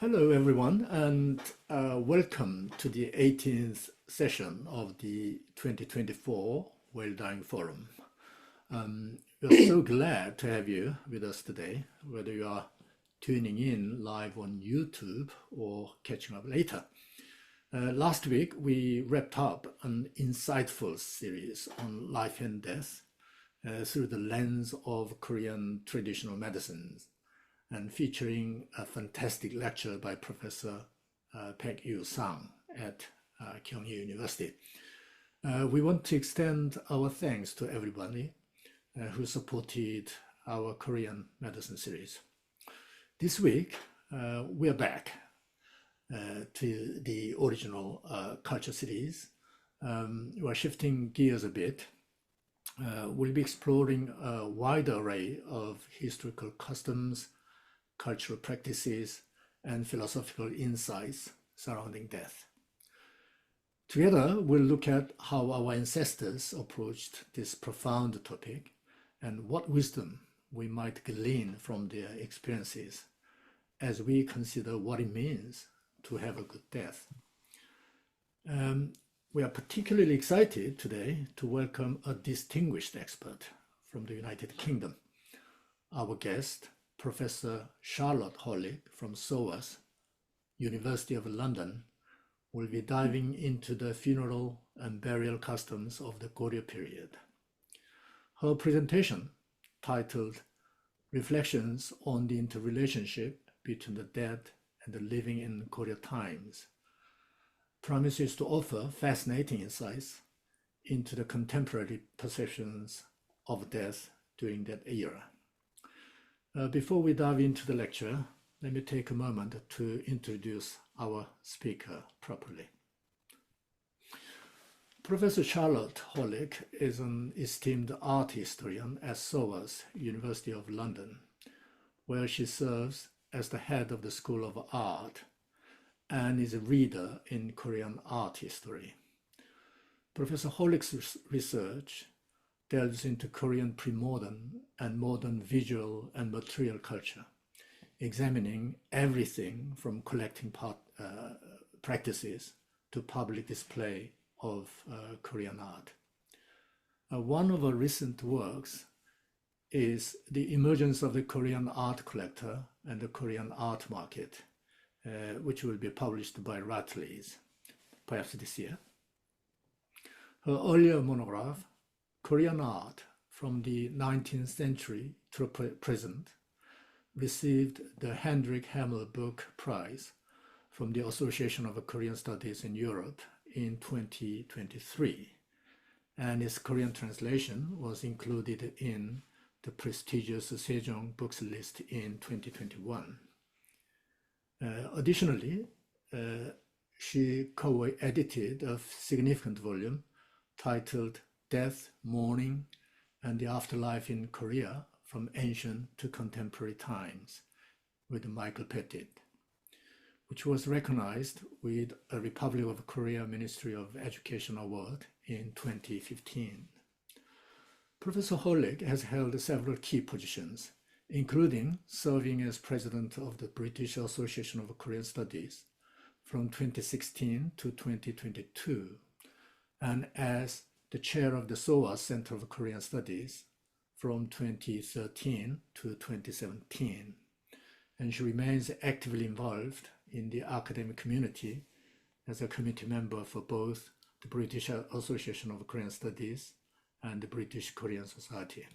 Hello, everyone, and welcome to the 18th session of the 2024 Welldying Forum. We're so glad to have you with us today, whether you are tuning in live on YouTube or catching up later. Last week, we wrapped up an insightful series on life and death through the lens of Korean traditional medicines, and featuring a fantastic lecture by Professor Baek-Yu Sang at Kyunghee University. We want to extend our thanks to everybody who supported our Korean medicine series. This week, we are back to the original culture series. We're shifting gears a bit. We'll be exploring a wide array of historical customs, cultural practices, and philosophical insights surrounding death. Together, we'll look at how our ancestors approached this profound topic and what wisdom we might glean from their experiences as we consider what it means to have a good death. We are particularly excited today to welcome a distinguished expert from the United Kingdom. Our guest, Professor Charlotte Horlyck from SOAS, University of London, will be diving into the funeral and burial customs of the Goryeo period. Her presentation, titled Reflections on the Interrelationship Between the Dead and the Living in Goryeo Times, promises to offer fascinating insights into the contemporary perceptions of death during that era. Before we dive into the lecture, let me take a moment to introduce our speaker properly. Professor Charlotte Horlyck is an esteemed art historian at SOAS, University of London, where she serves as the head of the School of Art and is a reader in Korean art history. Professor Horlyck's research delves into Korean pre-modern and modern visual and material culture, examining everything from collecting practices to public display of Korean art. One of her recent works is The Emergence of the Korean Art Collector and the Korean Art Market, which will be published by Rattley's, perhaps this year. Her earlier monograph, Korean Art from the 19th Century to Present, received the Hendrik Hamel Book Prize from the Association of Korean Studies in Europe in 2023, and its Korean translation was included in the prestigious Sejong Books list in 2021. Additionally, she co-edited a significant volume titled Death, Mourning, and the Afterlife in Korea from Ancient to Contemporary Times with Michael Pettit, which was recognized with a Republic of Korea Ministry of Education Award in 2015. Professor Horlyck has held several key positions, including serving as president of the British Association of Korean Studies from 2016 to 2022, and as the chair of the SOAS Center of Korean Studies from 2013 to 2017. And she remains actively involved in the academic community as a committee member for both the British Association of Korean Studies and the British Korean Society.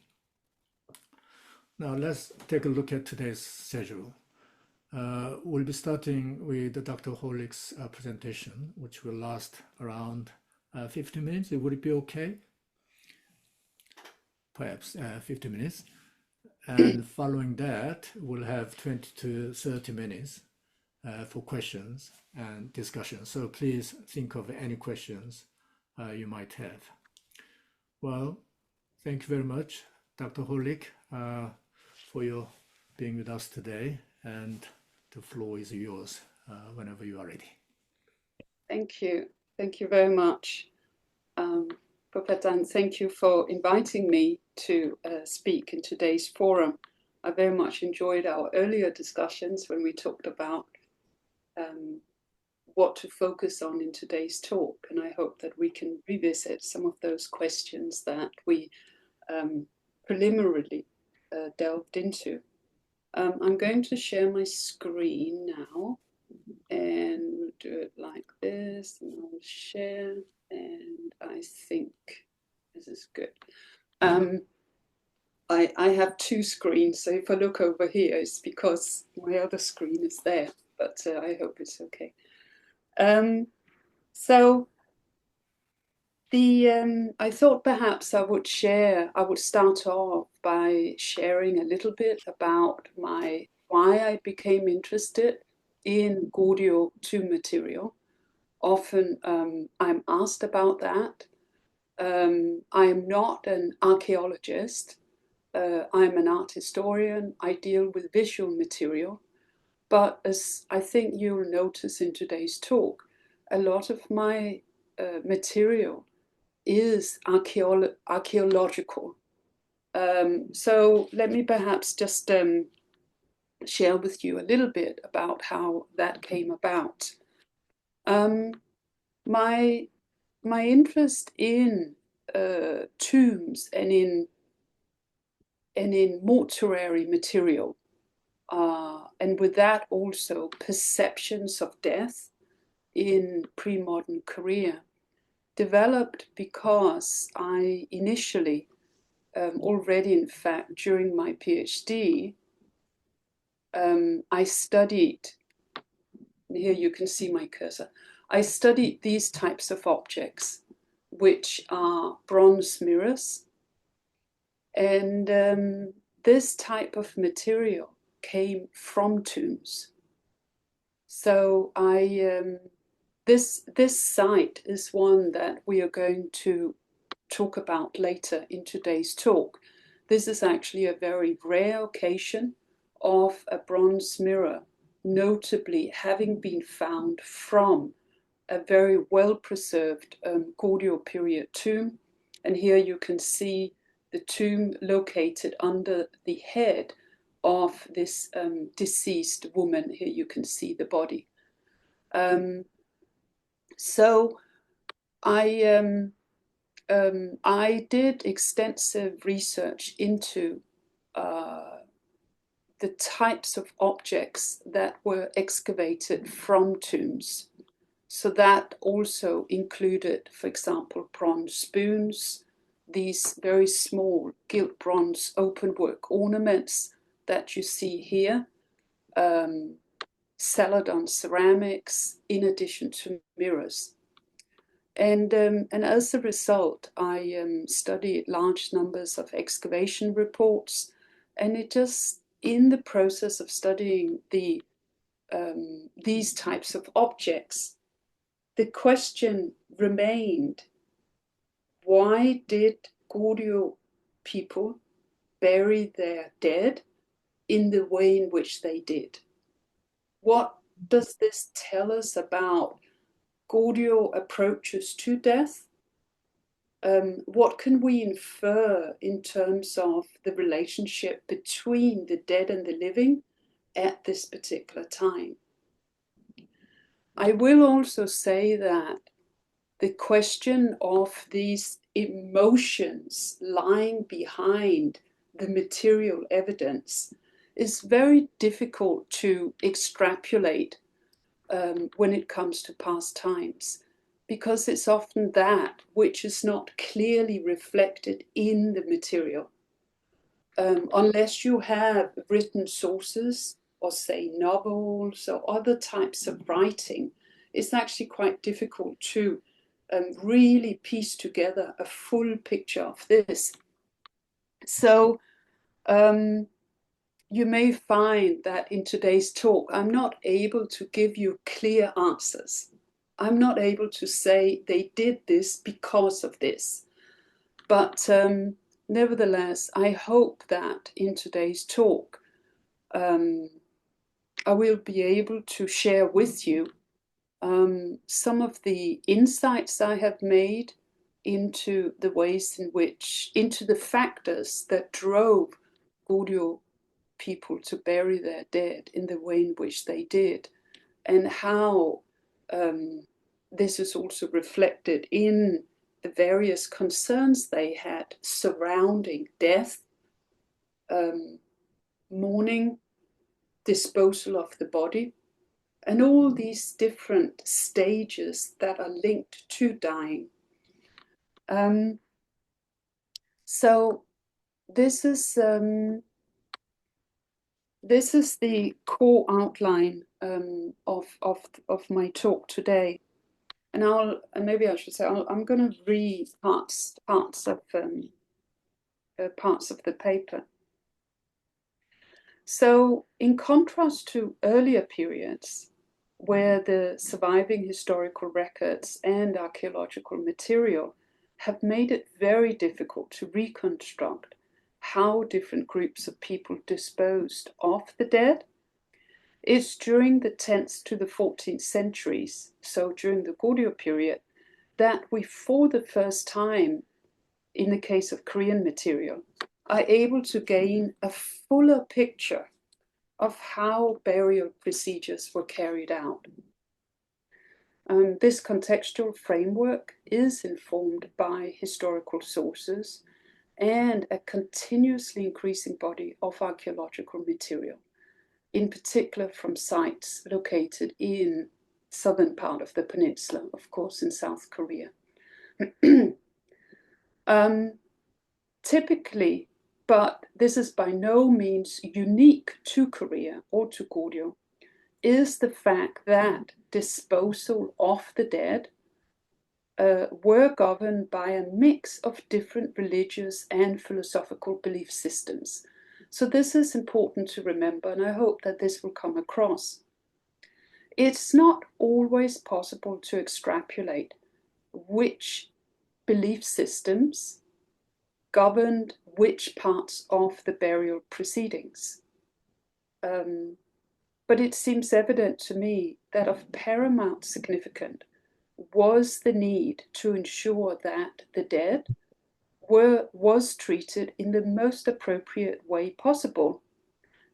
Now let's take a look at today's schedule. We'll be starting with Dr. Horlyck's presentation, which will last around 15 minutes. Would it be okay? Perhaps 50 minutes. And following that, we'll have 20 to 30 minutes for questions and discussion. So please think of any questions you might have. Well, thank you very much, Dr. Horlyck, for your being with us today. And the floor is yours whenever you are ready. Thank you. Thank you very much, Professor Dan. Thank you for inviting me to speak in today's forum. I very much enjoyed our earlier discussions when we talked about what to focus on in today's talk, and I hope that we can revisit some of those questions that we preliminarily delved into. I'm going to share my screen now, and we'll do it like this, and I'll share, and I think this is good. I have two screens, so if I look over here, it's because my other screen is there, but I hope it's okay. So I thought perhaps I would start off by sharing a little bit about why I became interested in Goryeo tomb material. Often I'm asked about that. I am not an archaeologist. I'm an art historian. I deal with visual material. But as I think you'll notice in today's talk, a lot of my material is archaeological. So let me perhaps just share with you a little bit about how that came about. My interest in tombs and in mortuary material, and with that also perceptions of death in pre-modern Korea, developed because I initially, already in fact during my PhD, I studied, here you can see my cursor, I studied these types of objects, which are bronze mirrors. And this type of material came from tombs. So this site is one that we are going to talk about later in today's talk. This is actually a very rare occasion of a bronze mirror, notably having been found from a very well-preserved Goryeo period tomb. And here you can see the tomb located under the head of this deceased woman. Here you can see the body. So I did extensive research into the types of objects that were excavated from tombs. So that also included, for example, bronze spoons, these very small gilt bronze openwork ornaments that you see here, celadon ceramics, in addition to mirrors. And as a result, I studied large numbers of excavation reports, and it just, in the process of studying these types of objects, the question remained, why did Goryeo people bury their dead in the way in which they did? What does this tell us about Goryeo approaches to death? What can we infer in terms of the relationship between the dead and the living at this particular time? I will also say that the question of these emotions lying behind the material evidence is very difficult to extrapolate when it comes to past times, because it's often that which is not clearly reflected in the material. Unless you have written sources or say novels or other types of writing, it's actually quite difficult to really piece together a full picture of this. So you may find that in today's talk, I'm not able to give you clear answers. I'm not able to say they did this because of this. But nevertheless, I hope that in today's talk, I will be able to share with you some of the insights I have made into the ways in which, into the factors that drove Goryeo people to bury their dead in the way in which they did. and how this is also reflected in the various concerns they had surrounding death, mourning, disposal of the body, and all these different stages that are linked to dying. So this is the core outline of my talk today, and maybe I should say I'm going to read parts of the paper. So, in contrast to earlier periods, where the surviving historical records and archaeological material have made it very difficult to reconstruct how different groups of people disposed of the dead, it's during the 10th to the 14th centuries, so during the Goryeo period, that we, for the first time, in the case of Korean material, are able to gain a fuller picture of how burial procedures were carried out. This contextual framework is informed by historical sources and a continuously increasing body of archaeological material, in particular from sites located in southern part of the peninsula, of course, in South Korea. Typically, but this is by no means unique to Korea or to Goryeo, is the fact that disposal of the dead were governed by a mix of different religious and philosophical belief systems. So this is important to remember, and I hope that this will come across. It's not always possible to extrapolate which belief systems governed which parts of the burial proceedings. But it seems evident to me that of paramount significance was the need to ensure that the dead was treated in the most appropriate way possible,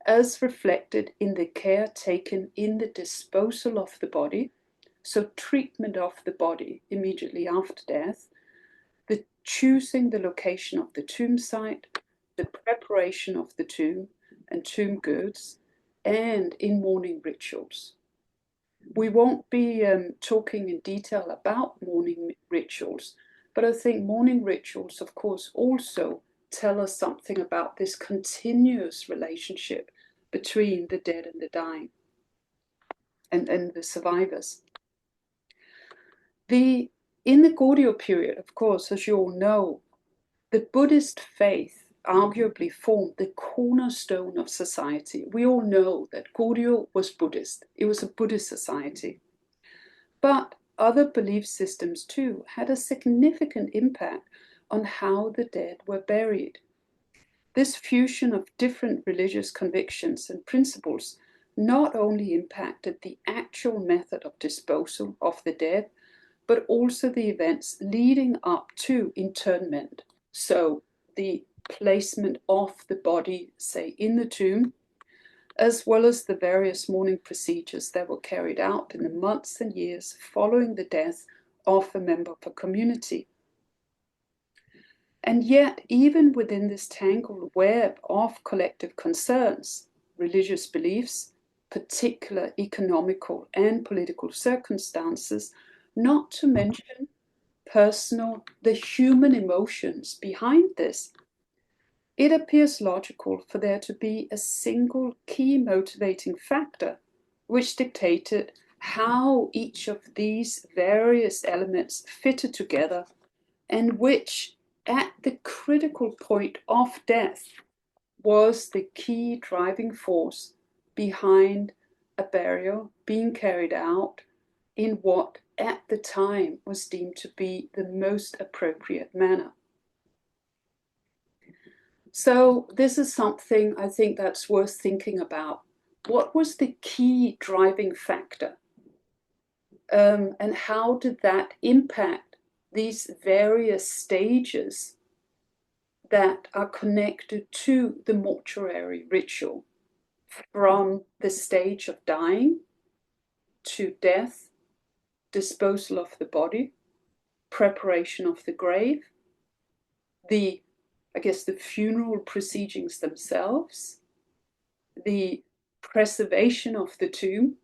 as reflected in the care taken in the disposal of the body, so treatment of the body immediately after death, the choosing the location of the tomb site, the preparation of the tomb and tomb goods, and in mourning rituals. We won't be talking in detail about mourning rituals, but I think mourning rituals, of course, also tell us something about this continuous relationship between the dead and the dying and the survivors. In the Goryeo period, of course, as you all know, the Buddhist faith arguably formed the cornerstone of society. We all know that Goryeo was Buddhist. It was a Buddhist society. But other belief systems too had a significant impact on how the dead were buried. This fusion of different religious convictions and principles not only impacted the actual method of disposal of the dead, but also the events leading up to interment. So the placement of the body, say, in the tomb, as well as the various mourning procedures that were carried out in the months and years following the death of a member of a community. And yet, even within this tangled web of collective concerns, religious beliefs, particular economical and political circumstances, not to mention the human emotions behind this, it appears logical for there to be a single key motivating factor which dictated how each of these various elements fitted together, and which, at the critical point of death, was the key driving force behind a burial being carried out in what at the time was deemed to be the most appropriate manner. So this is something I think that's worth thinking about. What was the key driving factor? And how did that impact these various stages that are connected to the mortuary ritual, from the stage of dying to death, disposal of the body, preparation of the grave, the funeral proceedings themselves, the preservation of the tomb,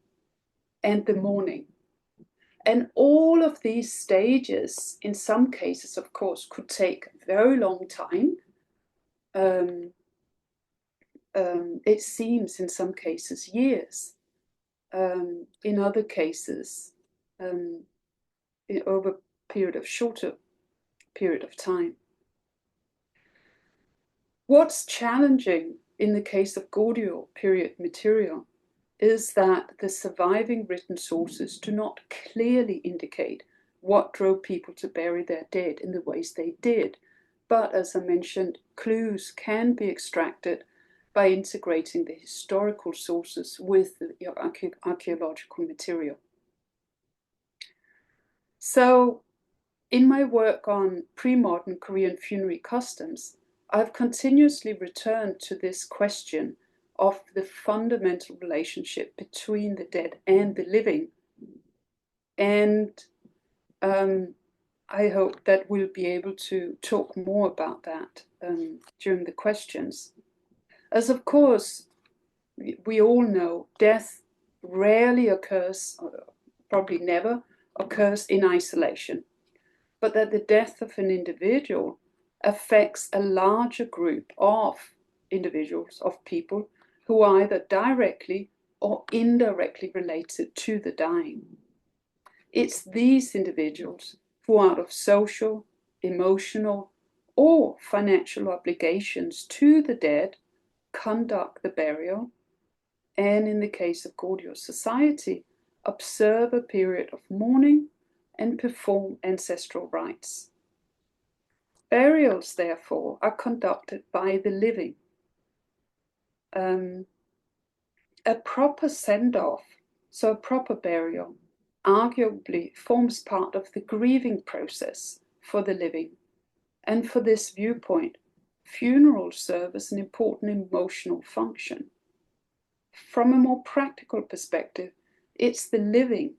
and the mourning. And all of these stages, in some cases, of course, could take a very long time. It seems in some cases years. In other cases, over a shorter period of time. What's challenging in the case of Goryeo period material is that the surviving written sources do not clearly indicate what drove people to bury their dead in the ways they did. But as I mentioned, clues can be extracted by integrating the historical sources with the archaeological material. So, in my work on pre-modern Korean funerary customs, I've continuously returned to this question of the fundamental relationship between the dead and the living. And I hope that we'll be able to talk more about that during the questions. As of course, we all know, death rarely occurs, or probably never occurs in isolation, but that the death of an individual affects a larger group of individuals, of people who are either directly or indirectly related to the dying. It's these individuals who, out of social, emotional, or financial obligations to the dead, conduct the burial, and in the case of Goryeo society, observe a period of mourning and perform ancestral rites. Burials, therefore, are conducted by the living. A proper send-off, so a proper burial, arguably forms part of the grieving process for the living. And for this viewpoint, funerals serve as an important emotional function. From a more practical perspective, it's the living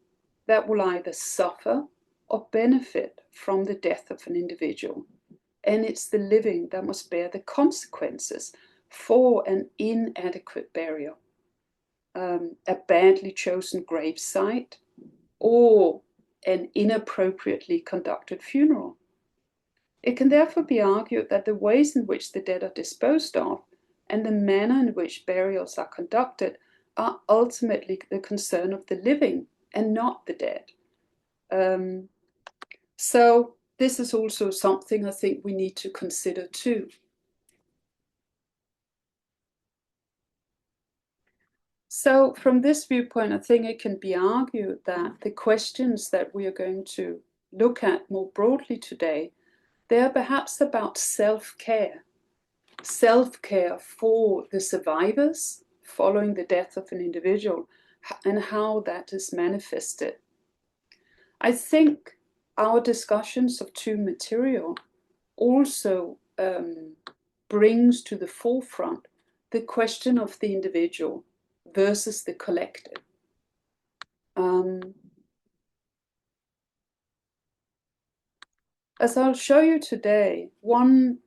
that will either suffer or benefit from the death of an individual. And it's the living that must bear the consequences for an inadequate burial, a badly chosen gravesite, or an inappropriately conducted funeral. It can therefore be argued that the ways in which the dead are disposed of and the manner in which burials are conducted are ultimately the concern of the living and not the dead. So this is also something I think we need to consider too. So from this viewpoint, I think it can be argued that the questions that we are going to look at more broadly today, they are perhaps about self-care for the survivors following the death of an individual and how that is manifested. I think our discussions of tomb material also brings to the forefront the question of the individual versus the collective. As I'll show you today, one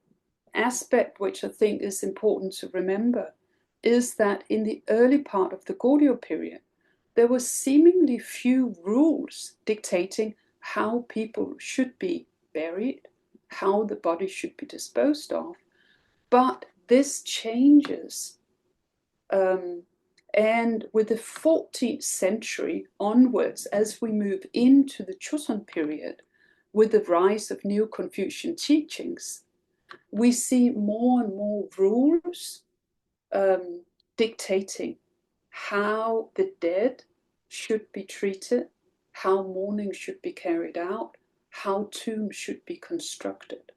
aspect which I think is important to remember is that in the early part of the Goryeo period, there were seemingly few rules dictating how people should be buried, how the body should be disposed of. But this changes. And with the 14th century onwards, as we move into the Joseon period, with the rise of new Confucian teachings, we see more and more rules dictating how the dead should be treated, how mourning should be carried out, how tombs should be constructed.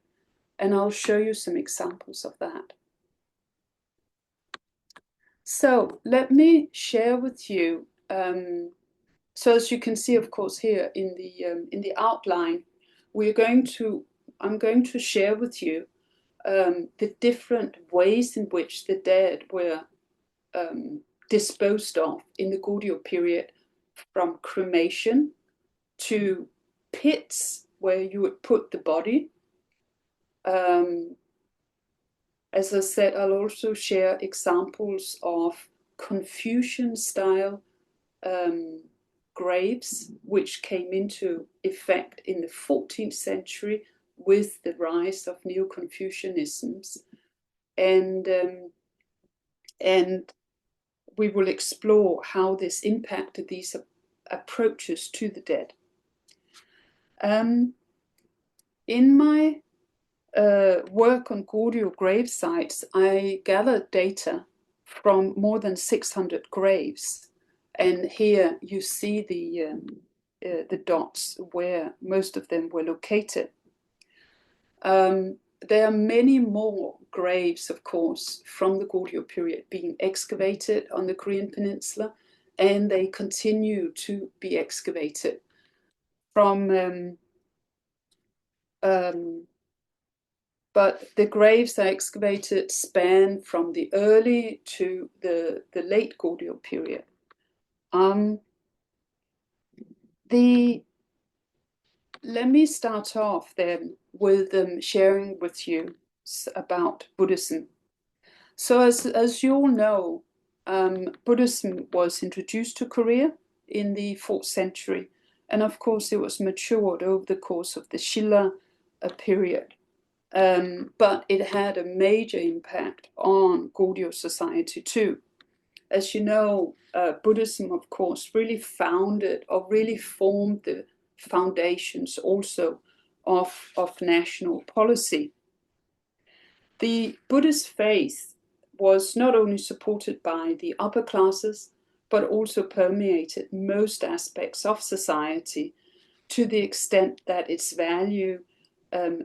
And I'll show you some examples of that. So let me share with you, so as you can see, of course, here in the outline, I'm going to share with you the different ways in which the dead were disposed of in the Goryeo period from cremation to pits where you would put the body. As I said, I'll also share examples of Confucian style graves, which came into effect in the 14th century with the rise of Neo-Confucianisms. And we will explore how this impacted these approaches to the dead. In my work on Goryeo grave sites, I gathered data from more than 600 graves. And here you see the dots where most of them were located. There are many more graves, of course, from the Goryeo period being excavated on the Korean peninsula, and they continue to be excavated from but the graves that are excavated span from the early to the late Goryeo period. Let me start off then with sharing with you about Buddhism. So as you all know, Buddhism was introduced to Korea in the 4th century. And of course, it was matured over the course of the Shilla period. But it had a major impact on Goryeo society too. As you know, Buddhism, of course, really founded or really formed the foundations also of national policy. The Buddhist faith was not only supported by the upper classes, but also permeated most aspects of society to the extent that its value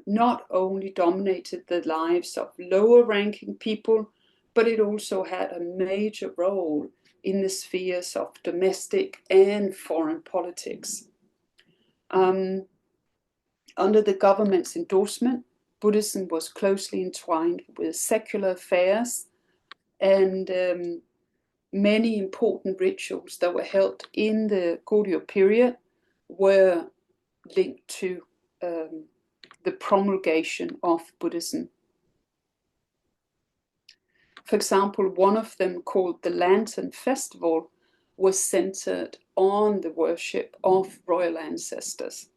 not only dominated the lives of lower ranking people, but it also had a major role in the spheres of domestic and foreign politics. Under the government's endorsement, Buddhism was closely entwined with secular affairs, and many important rituals that were held in the Goryeo period were linked to the promulgation of Buddhism. For example, one of them, called the Lantern Festival, was centered on the worship of royal ancestors.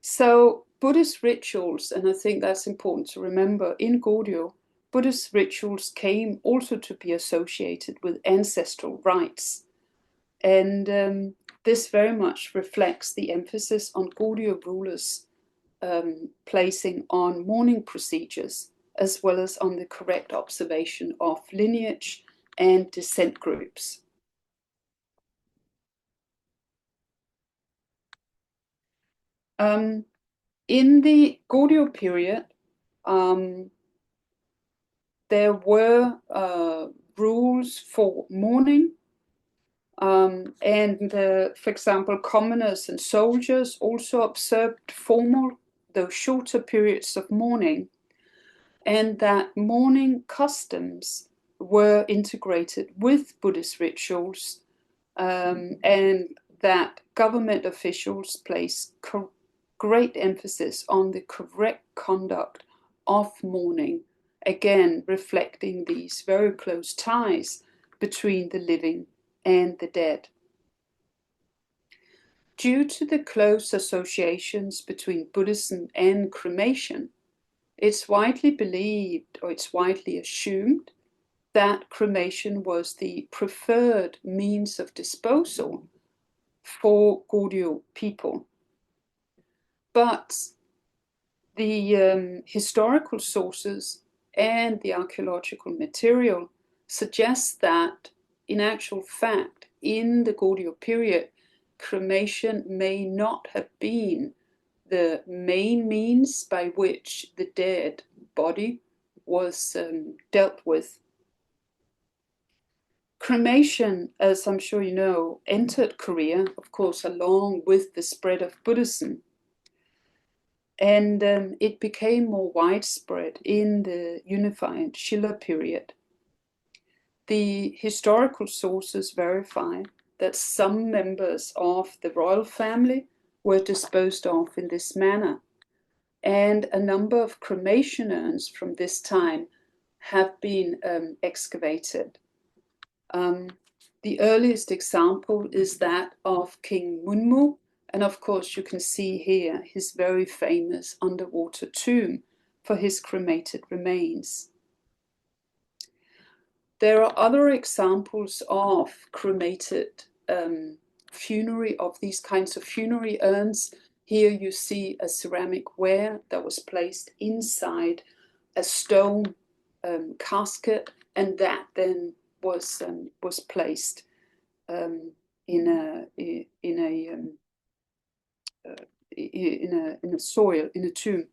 So Buddhist rituals, and I think that's important to remember, in Goryeo, Buddhist rituals came also to be associated with ancestral rites. And this very much reflects the emphasis on Goryeo rulers placing on mourning procedures, as well as on the correct observation of lineage and descent groups. In the Goryeo period, there were rules for mourning, and for example, commoners and soldiers also observed formal, though shorter, periods of mourning, and that mourning customs were integrated with Buddhist rituals, and that government officials placed great emphasis on the correct conduct of mourning, again reflecting these very close ties between the living and the dead. Due to the close associations between Buddhism and cremation, it's widely believed, or it's widely assumed, that cremation was the preferred means of disposal for Goryeo people. But the historical sources and the archaeological material suggest that, in actual fact, in the Goryeo period, cremation may not have been the main means by which the dead body was dealt with. Cremation, as I'm sure you know, entered Korea, of course, along with the spread of Buddhism. And it became more widespread in the unified Shilla period. the historical sources verify that some members of the royal family were disposed of in this manner, and a number of cremation urns from this time have been excavated. The earliest example is that of King Munmu, and of course you can see here his very famous underwater tomb for his cremated remains. There are other examples of cremated funerary, of these kinds of funerary urns. Here you see a ceramic ware that was placed inside a stone casket, and that then was placed in a soil, in a tomb.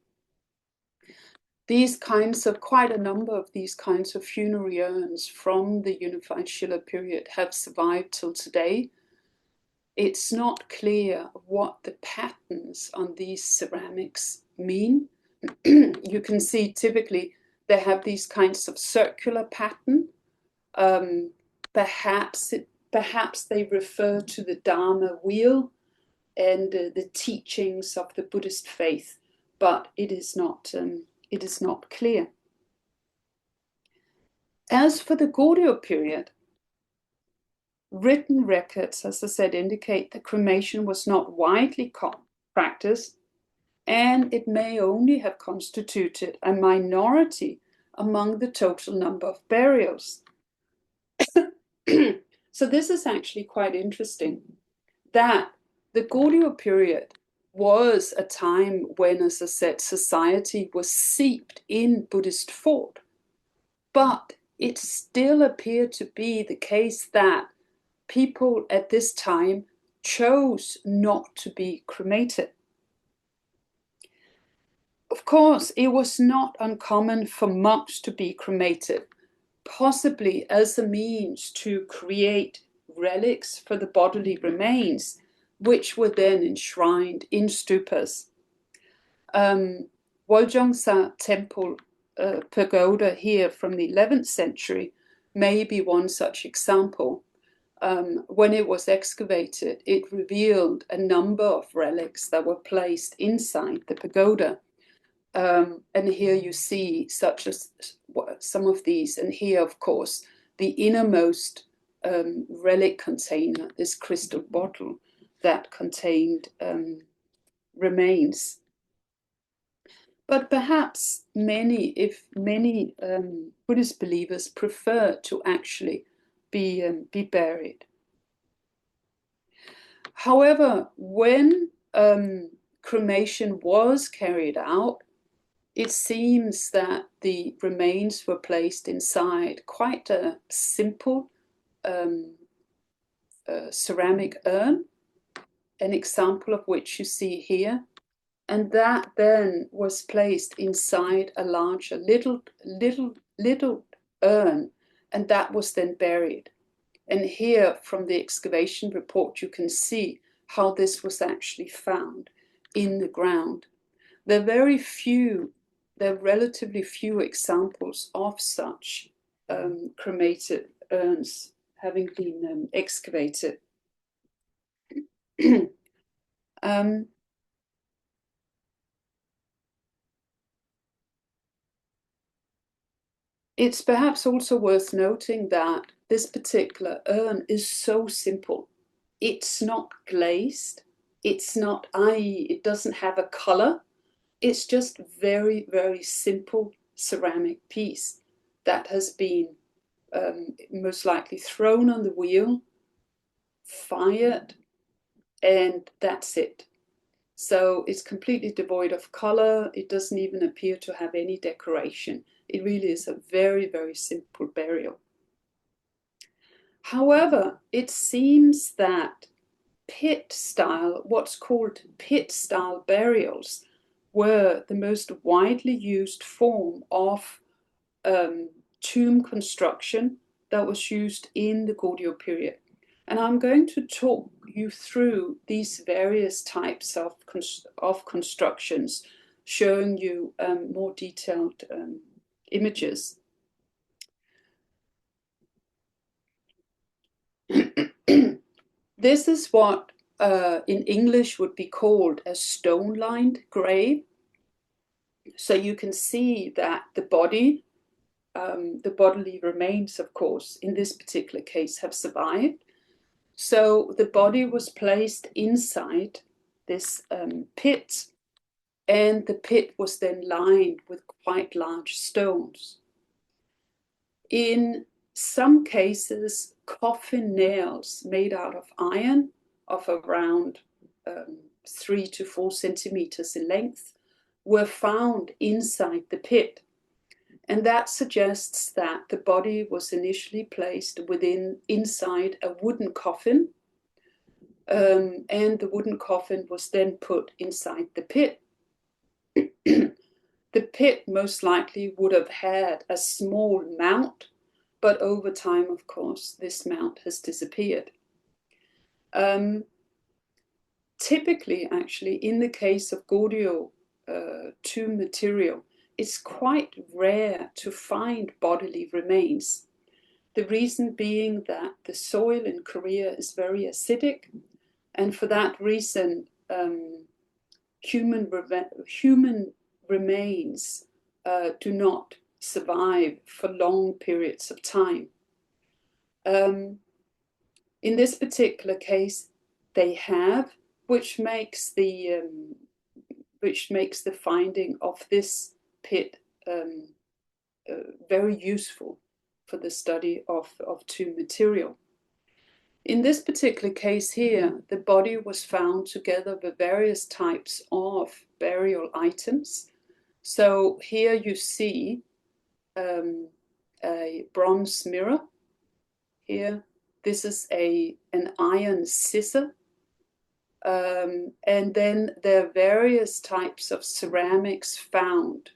These kinds of, quite a number of these kinds of funerary urns from the Unified Shilla period have survived till today. It's not clear what the patterns on these ceramics mean. You can see typically they have these kinds of circular pattern. Perhaps they refer to the Dharma wheel and the teachings of the Buddhist faith, but it is not clear. As for the Goryeo period, written records, as I said, indicate that cremation was not widely practiced, and it may only have constituted a minority among the total number of burials. So this is actually quite interesting, that the Goryeo period was a time when, as I said, society was seeped in Buddhist thought, but it still appeared to be the case that people at this time chose not to be cremated. Of course, it was not uncommon for monks to be cremated, possibly as a means to create relics for the bodily remains, which were then enshrined in stupas. Woljongsa temple pagoda here from the 11th century may be one such example. When it was excavated, it revealed a number of relics that were placed inside the pagoda. And here you see such as some of these, and here, of course, the innermost relic container, this crystal bottle that contained remains. But perhaps many Buddhist believers prefer to actually be buried. However, when cremation was carried out, it seems that the remains were placed inside quite a simple ceramic urn, an example of which you see here. And that then was placed inside a larger little urn, and that was then buried. And here from the excavation report, you can see how this was actually found in the ground. There are relatively few examples of such cremated urns having been excavated. It's perhaps also worth noting that this particular urn is so simple. It's not glazed. It's not, i.e., it doesn't have a color. It's just very, very simple ceramic piece that has been most likely thrown on the wheel, fired, and that's it. So it's completely devoid of color. It doesn't even appear to have any decoration. It really is a very, very simple burial. However, it seems that pit style, what's called pit style burials, were the most widely used form of tomb construction that was used in the Goryeo period. And I'm going to talk you through these various types of constructions, showing you more detailed images. This is what in English would be called a stone-lined grave. So you can see that the body, the bodily remains, of course, in this particular case have survived. So the body was placed inside this pit, and the pit was then lined with quite large stones. In some cases, coffin nails made out of iron of around 3 to 4 centimeters in length were found inside the pit. And that suggests that the body was initially placed inside a wooden coffin, and the wooden coffin was then put inside the pit. The pit most likely would have had a small mount, but over time, of course, this mount has disappeared. Typically, actually, in the case of Goryeo tomb material, it's quite rare to find bodily remains. The reason being that the soil in Korea is very acidic, and for that reason, human remains do not survive for long periods of time. In this particular case, they have, which makes the finding of this pit very useful for the study of tomb material. In this particular case here, the body was found together with various types of burial items. So here you see a bronze mirror. Here, this is an iron scissor. And then there are various types of ceramics found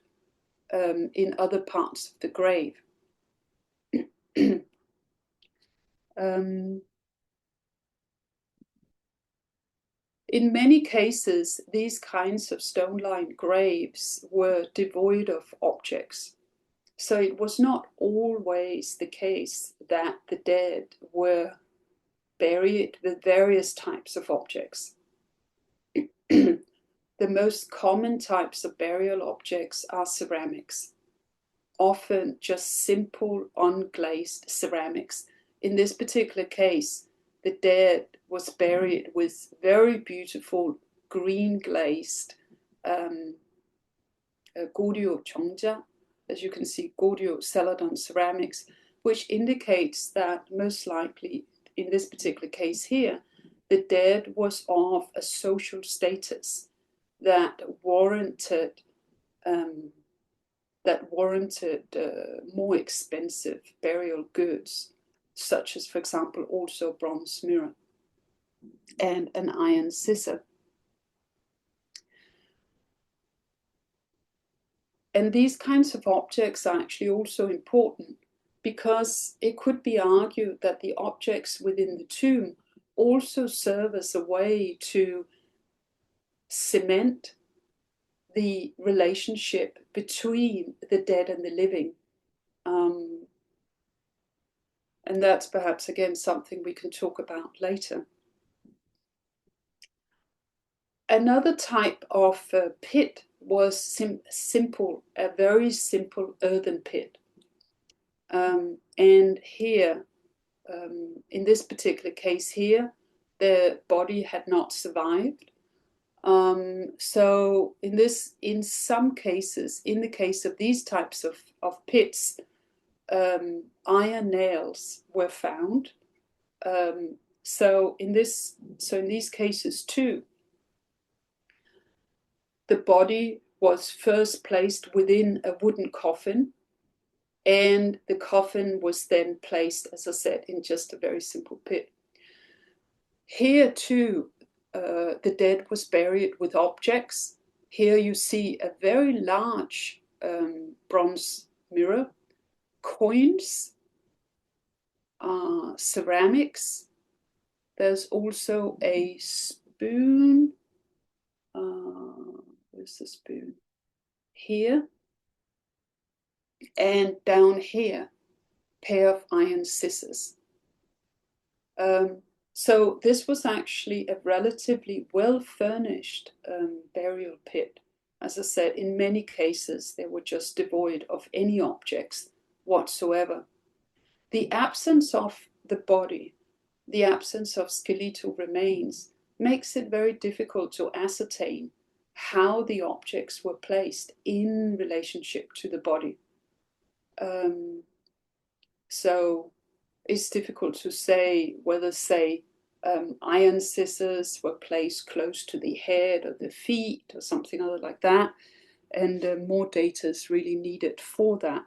in other parts of the grave. In many cases, these kinds of stone-lined graves were devoid of objects. So it was not always the case that the dead were buried with various types of objects. The most common types of burial objects are ceramics, often just simple unglazed ceramics. In this particular case, the dead was buried with very beautiful green glazed Goryeo 정자, as you can see, Goryeo celadon ceramics, which indicates that most likely, in this particular case here, the dead was of a social status that warranted more expensive burial goods, such as, for example, also a bronze mirror and an iron scissor. And these kinds of objects are actually also important because it could be argued that the objects within the tomb also serve as a way to cement the relationship between the dead and the living. And that's perhaps, again, something we can talk about later. Another type of pit was simple, a very simple earthen pit. And here, in this particular case here, the body had not survived. So in some cases, in the case of these types of pits, iron nails were found. So in these cases too, the body was first placed within a wooden coffin, and the coffin was then placed, as I said, in just a very simple pit. Here too, the dead was buried with objects. Here you see a very large bronze mirror, coins, ceramics. There's also a spoon. Where's the spoon? Here. And down here, pair of iron scissors. So this was actually a relatively well-furnished burial pit. As I said, in many cases, they were just devoid of any objects whatsoever. The absence of the body, the absence of skeletal remains, makes it very difficult to ascertain how the objects were placed in relationship to the body. So it's difficult to say whether, say, iron scissors were placed close to the head or the feet or something other like that. And more data is really needed for that.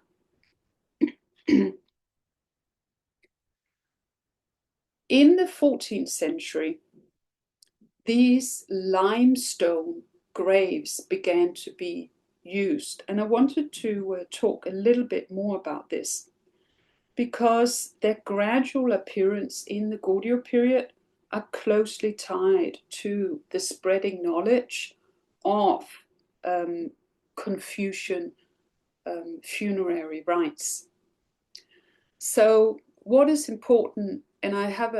In the 14th century, these limestone graves began to be used. And I wanted to talk a little bit more about this, because their gradual appearance in the Goryeo period are closely tied to the spreading knowledge of Confucian funerary rites. So what is important, and I have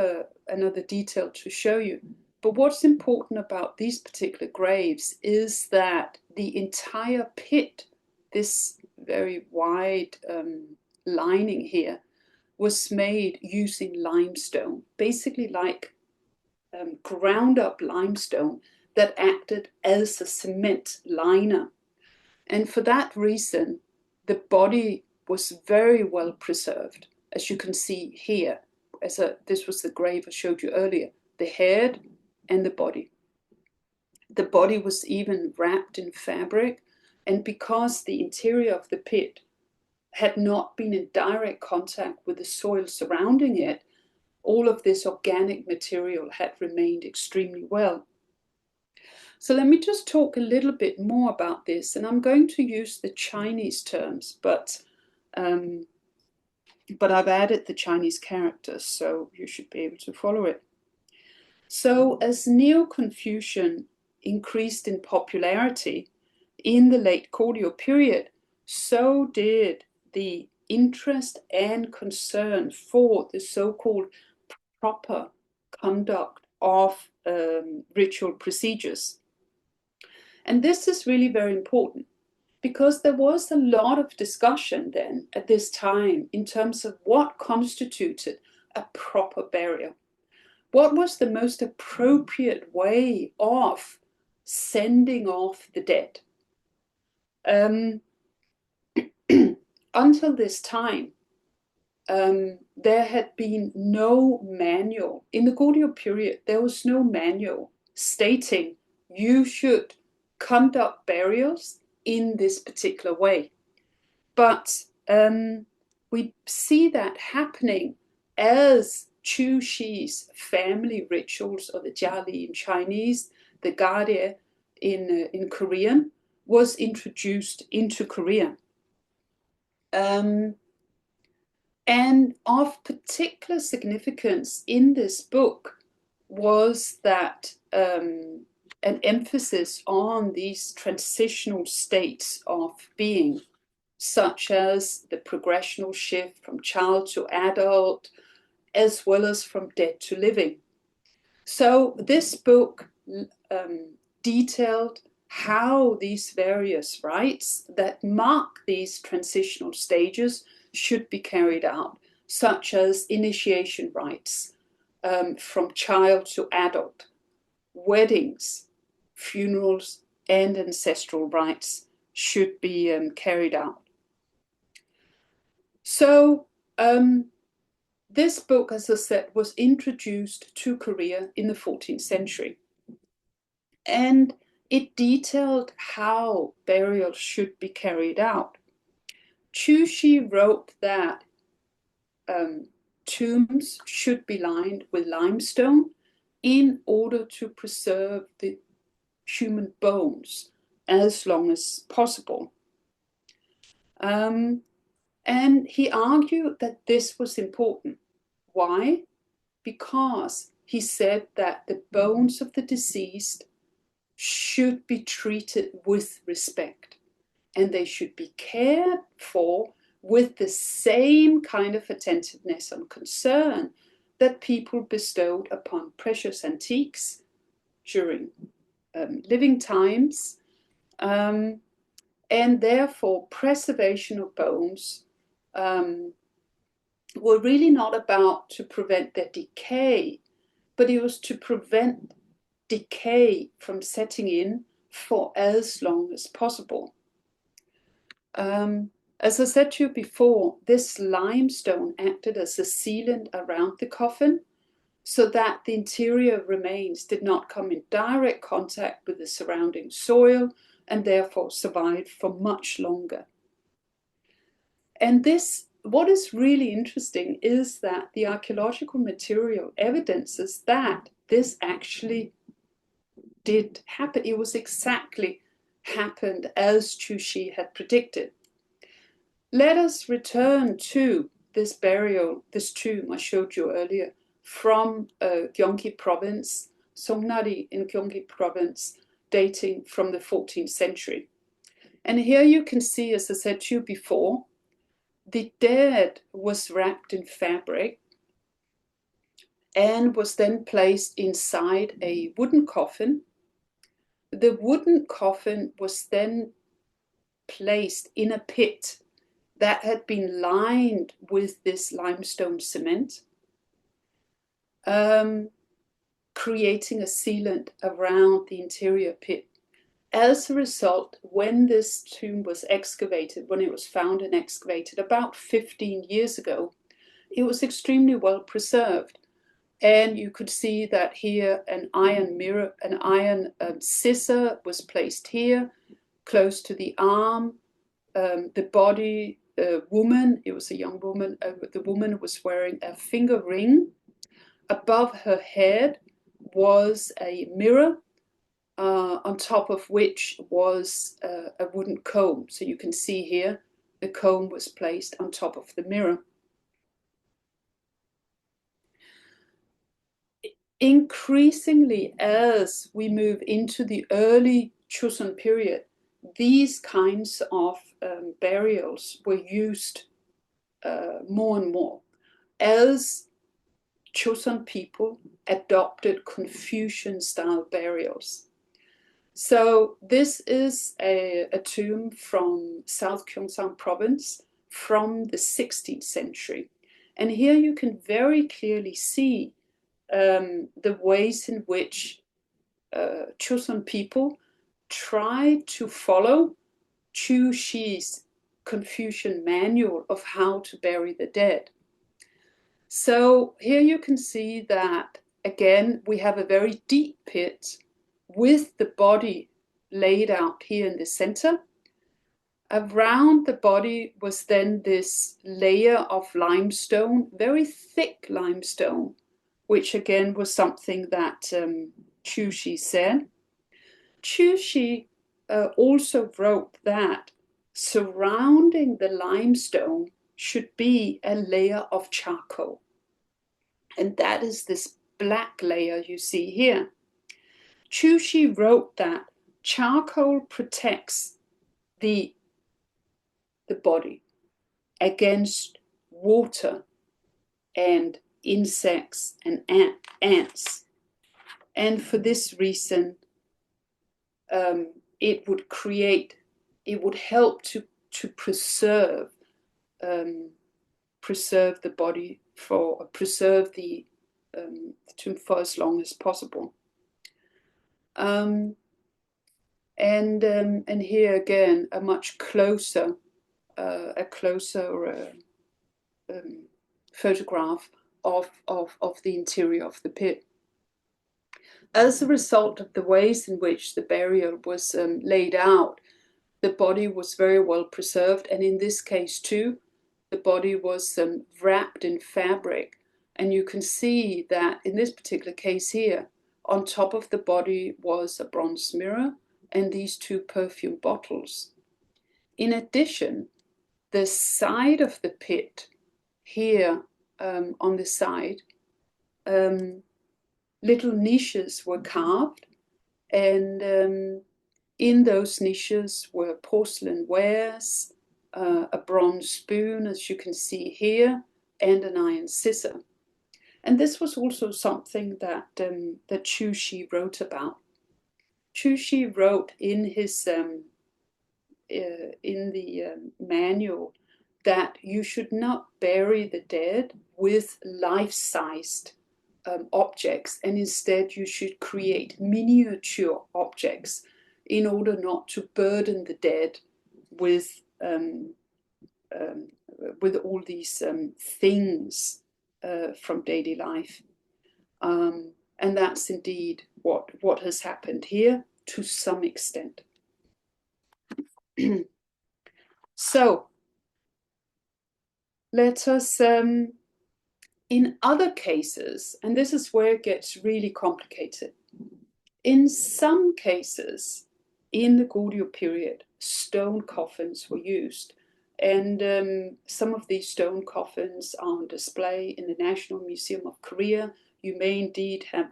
another detail to show you, but what's important about these particular graves is that the entire pit, this very wide lining here, was made using limestone, basically like ground up limestone that acted as a cement liner. And for that reason, the body was very well preserved, as you can see here. This was the grave I showed you earlier, the head and the body. The body was even wrapped in fabric, and because the interior of the pit had not been in direct contact with the soil surrounding it, all of this organic material had remained extremely well. So let me just talk a little bit more about this, and I'm going to use the Chinese terms, but I've added the Chinese characters, so you should be able to follow it. So as Neo-Confucian increased in popularity in the late Goryeo period, so did the interest and concern for the so-called proper conduct of ritual procedures. And this is really very important, because there was a lot of discussion then at this time in terms of what constituted a proper burial. What was the most appropriate way of sending off the dead? Until this time, there had been no manual. In the Goryeo period, there was no manual stating you should conduct burials in this particular way. But we see that happening as Chu Shi's family rituals, or the Jiali in Chinese, the Goryeo in Korean, was introduced into Korea. And of particular significance in this book was that an emphasis on these transitional states of being, such as the progressional shift from child to adult, as well as from dead to living. So this book detailed how these various rites that mark these transitional stages should be carried out, such as initiation rites from child to adult, weddings, funerals, and ancestral rites should be carried out. So this book, as I said, was introduced to Korea in the 14th century. And it detailed how burials should be carried out. Chu Shi wrote that tombs should be lined with limestone in order to preserve the human bones as long as possible. And he argued that this was important. Why? Because he said that the bones of the deceased should be treated with respect, and they should be cared for with the same kind of attentiveness and concern that people bestowed upon precious antiques during living times, and therefore preservation of bones were really not about to prevent their decay, but it was to prevent decay from setting in for as long as possible. As I said to you before, this limestone acted as a sealant around the coffin so that the interior remains did not come in direct contact with the surrounding soil and therefore survived for much longer. And this, what is really interesting is that the archaeological material evidences that this actually did happen. It was exactly happened as Chu Shi had predicted. Let us return to this burial, this tomb I showed you earlier, from Gyeonggi province, Songnari in Gyeonggi province, dating from the 14th century. And here you can see, as I said to you before, the dead was wrapped in fabric and was then placed inside a wooden coffin. The wooden coffin was then placed in a pit that had been lined with this limestone cement, creating a sealant around the interior pit. As a result, when this tomb was excavated, when it was found and excavated about 15 years ago, it was extremely well preserved. And you could see that here an iron mirror, an iron scissor was placed here, close to the arm. The body, woman, it was a young woman, the woman was wearing a finger ring. Above her head was a mirror, on top of which was a wooden comb. So you can see here, the comb was placed on top of the mirror. Increasingly, as we move into the early Joseon period, these kinds of burials were used more and more as Joseon people adopted Confucian style burials. So this is a tomb from South Gyeongsang province from the 16th century. And here you can very clearly see the ways in which Joseon people tried to follow Chu Shi's Confucian manual of how to bury the dead. So here you can see that, again, we have a very deep pit with the body laid out here in the center. Around the body was then this layer of limestone, very thick limestone, which again was something that Chu Shi said. Chu Shi also wrote that surrounding the limestone should be a layer of charcoal. And that is this black layer you see here. Chu Shi wrote that charcoal protects the body against water and insects and ants. And for this reason, it would help to preserve the body, preserve the tomb for as long as possible. And here again, a much closer photograph of the interior of the pit. As a result of the ways in which the burial was laid out, the body was very well preserved, and in this case too, the body was wrapped in fabric. And you can see that in this particular case here, on top of the body was a bronze mirror and these two perfume bottles. In addition, the side of the pit here, on the side, little niches were carved, and in those niches were porcelain wares, a bronze spoon, as you can see here, and an iron scissor. And this was also something that that Chu Shi wrote about. Chu Shi wrote in his in the manual that you should not bury the dead with life-sized objects, and instead you should create miniature objects in order not to burden the dead with all these things from daily life. And that's indeed what has happened here to some extent. So let us, in other cases, and this is where it gets really complicated, in some cases in the Goryeo period, stone coffins were used. And some of these stone coffins are on display in the National Museum of Korea. You may indeed have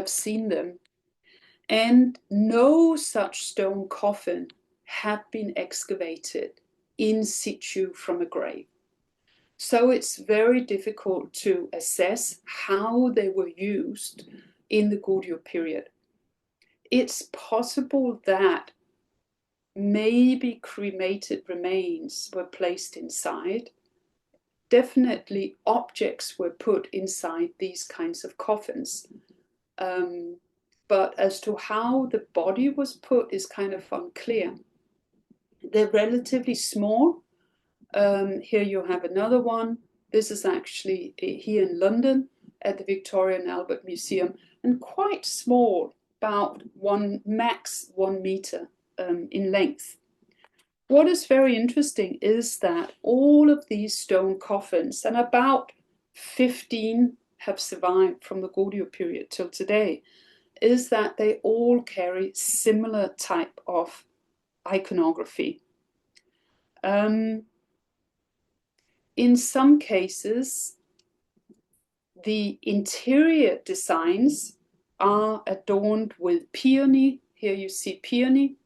seen them. And no such stone coffin had been excavated in situ from a grave. So it's very difficult to assess how they were used in the Goryeo period. It's possible that maybe cremated remains were placed inside. Definitely objects were put inside these kinds of coffins. But as to how the body was put is kind of unclear. They're relatively small. Here you have another one. This is actually here in London at the Victoria and Albert Museum, and quite small, about max 1 meter in length. What is very interesting is that all of these stone coffins, and about 15 have survived from the Goryeo period till today, is that they all carry similar type of iconography. In some cases, the interior designs are adorned with peony. Here you see peony,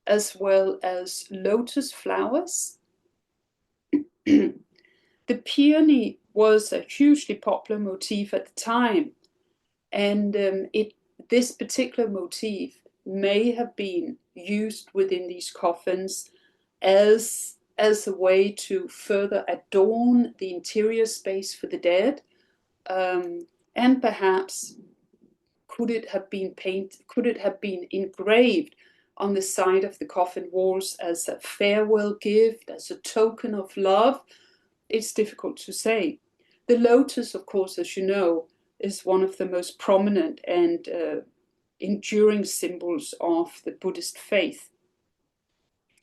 as well as lotus flowers. The peony was a hugely popular motif at the time, and this particular motif may have been used within these coffins as a way to further adorn the interior space for the dead, and perhaps could it have been engraved on the side of the coffin walls as a farewell gift, as a token of love? It's difficult to say. The lotus, of course, as you know, is one of the most prominent and enduring symbols of the Buddhist faith.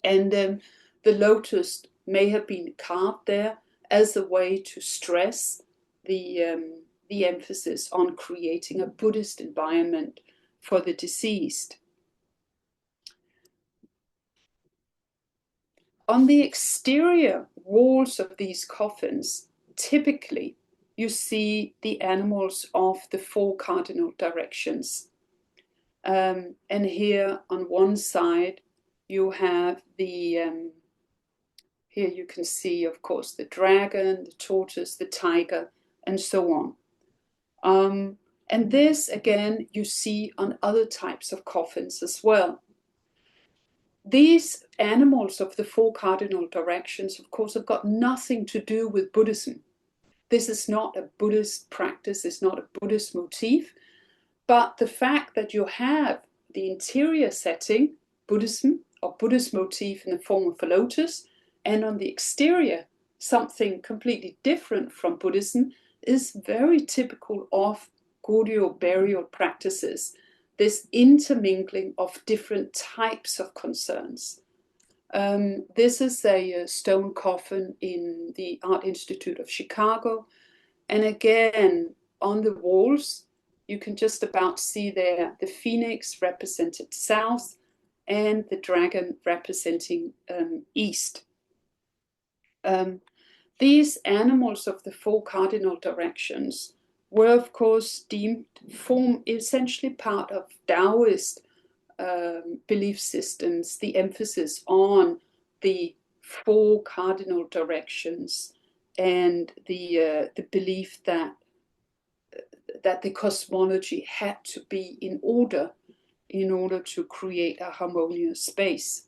And the lotus may have been carved there as a way to stress the emphasis on creating a Buddhist environment for the deceased. On the exterior walls of these coffins, typically you see the animals of the 4 cardinal directions. And here on one side you have the, here you can see, of course, the dragon, the tortoise, the tiger, and so on. And this, again, you see on other types of coffins as well. These animals of the 4 cardinal directions, of course, have got nothing to do with Buddhism. This is not a Buddhist practice, it's not a Buddhist motif, but the fact that you have the interior setting, Buddhism, or Buddhist motif in the form of a lotus, and on the exterior, something completely different from Buddhism, is very typical of Goryeo burial practices. This intermingling of different types of concerns. This is a stone coffin in the Art Institute of Chicago. And again, on the walls, you can just about see there the phoenix represented south and the dragon representing east. These animals of the 4 cardinal directions were, of course, form essentially part of Daoist belief systems, the emphasis on the 4 cardinal directions and the belief that the cosmology had to be in order to create a harmonious space.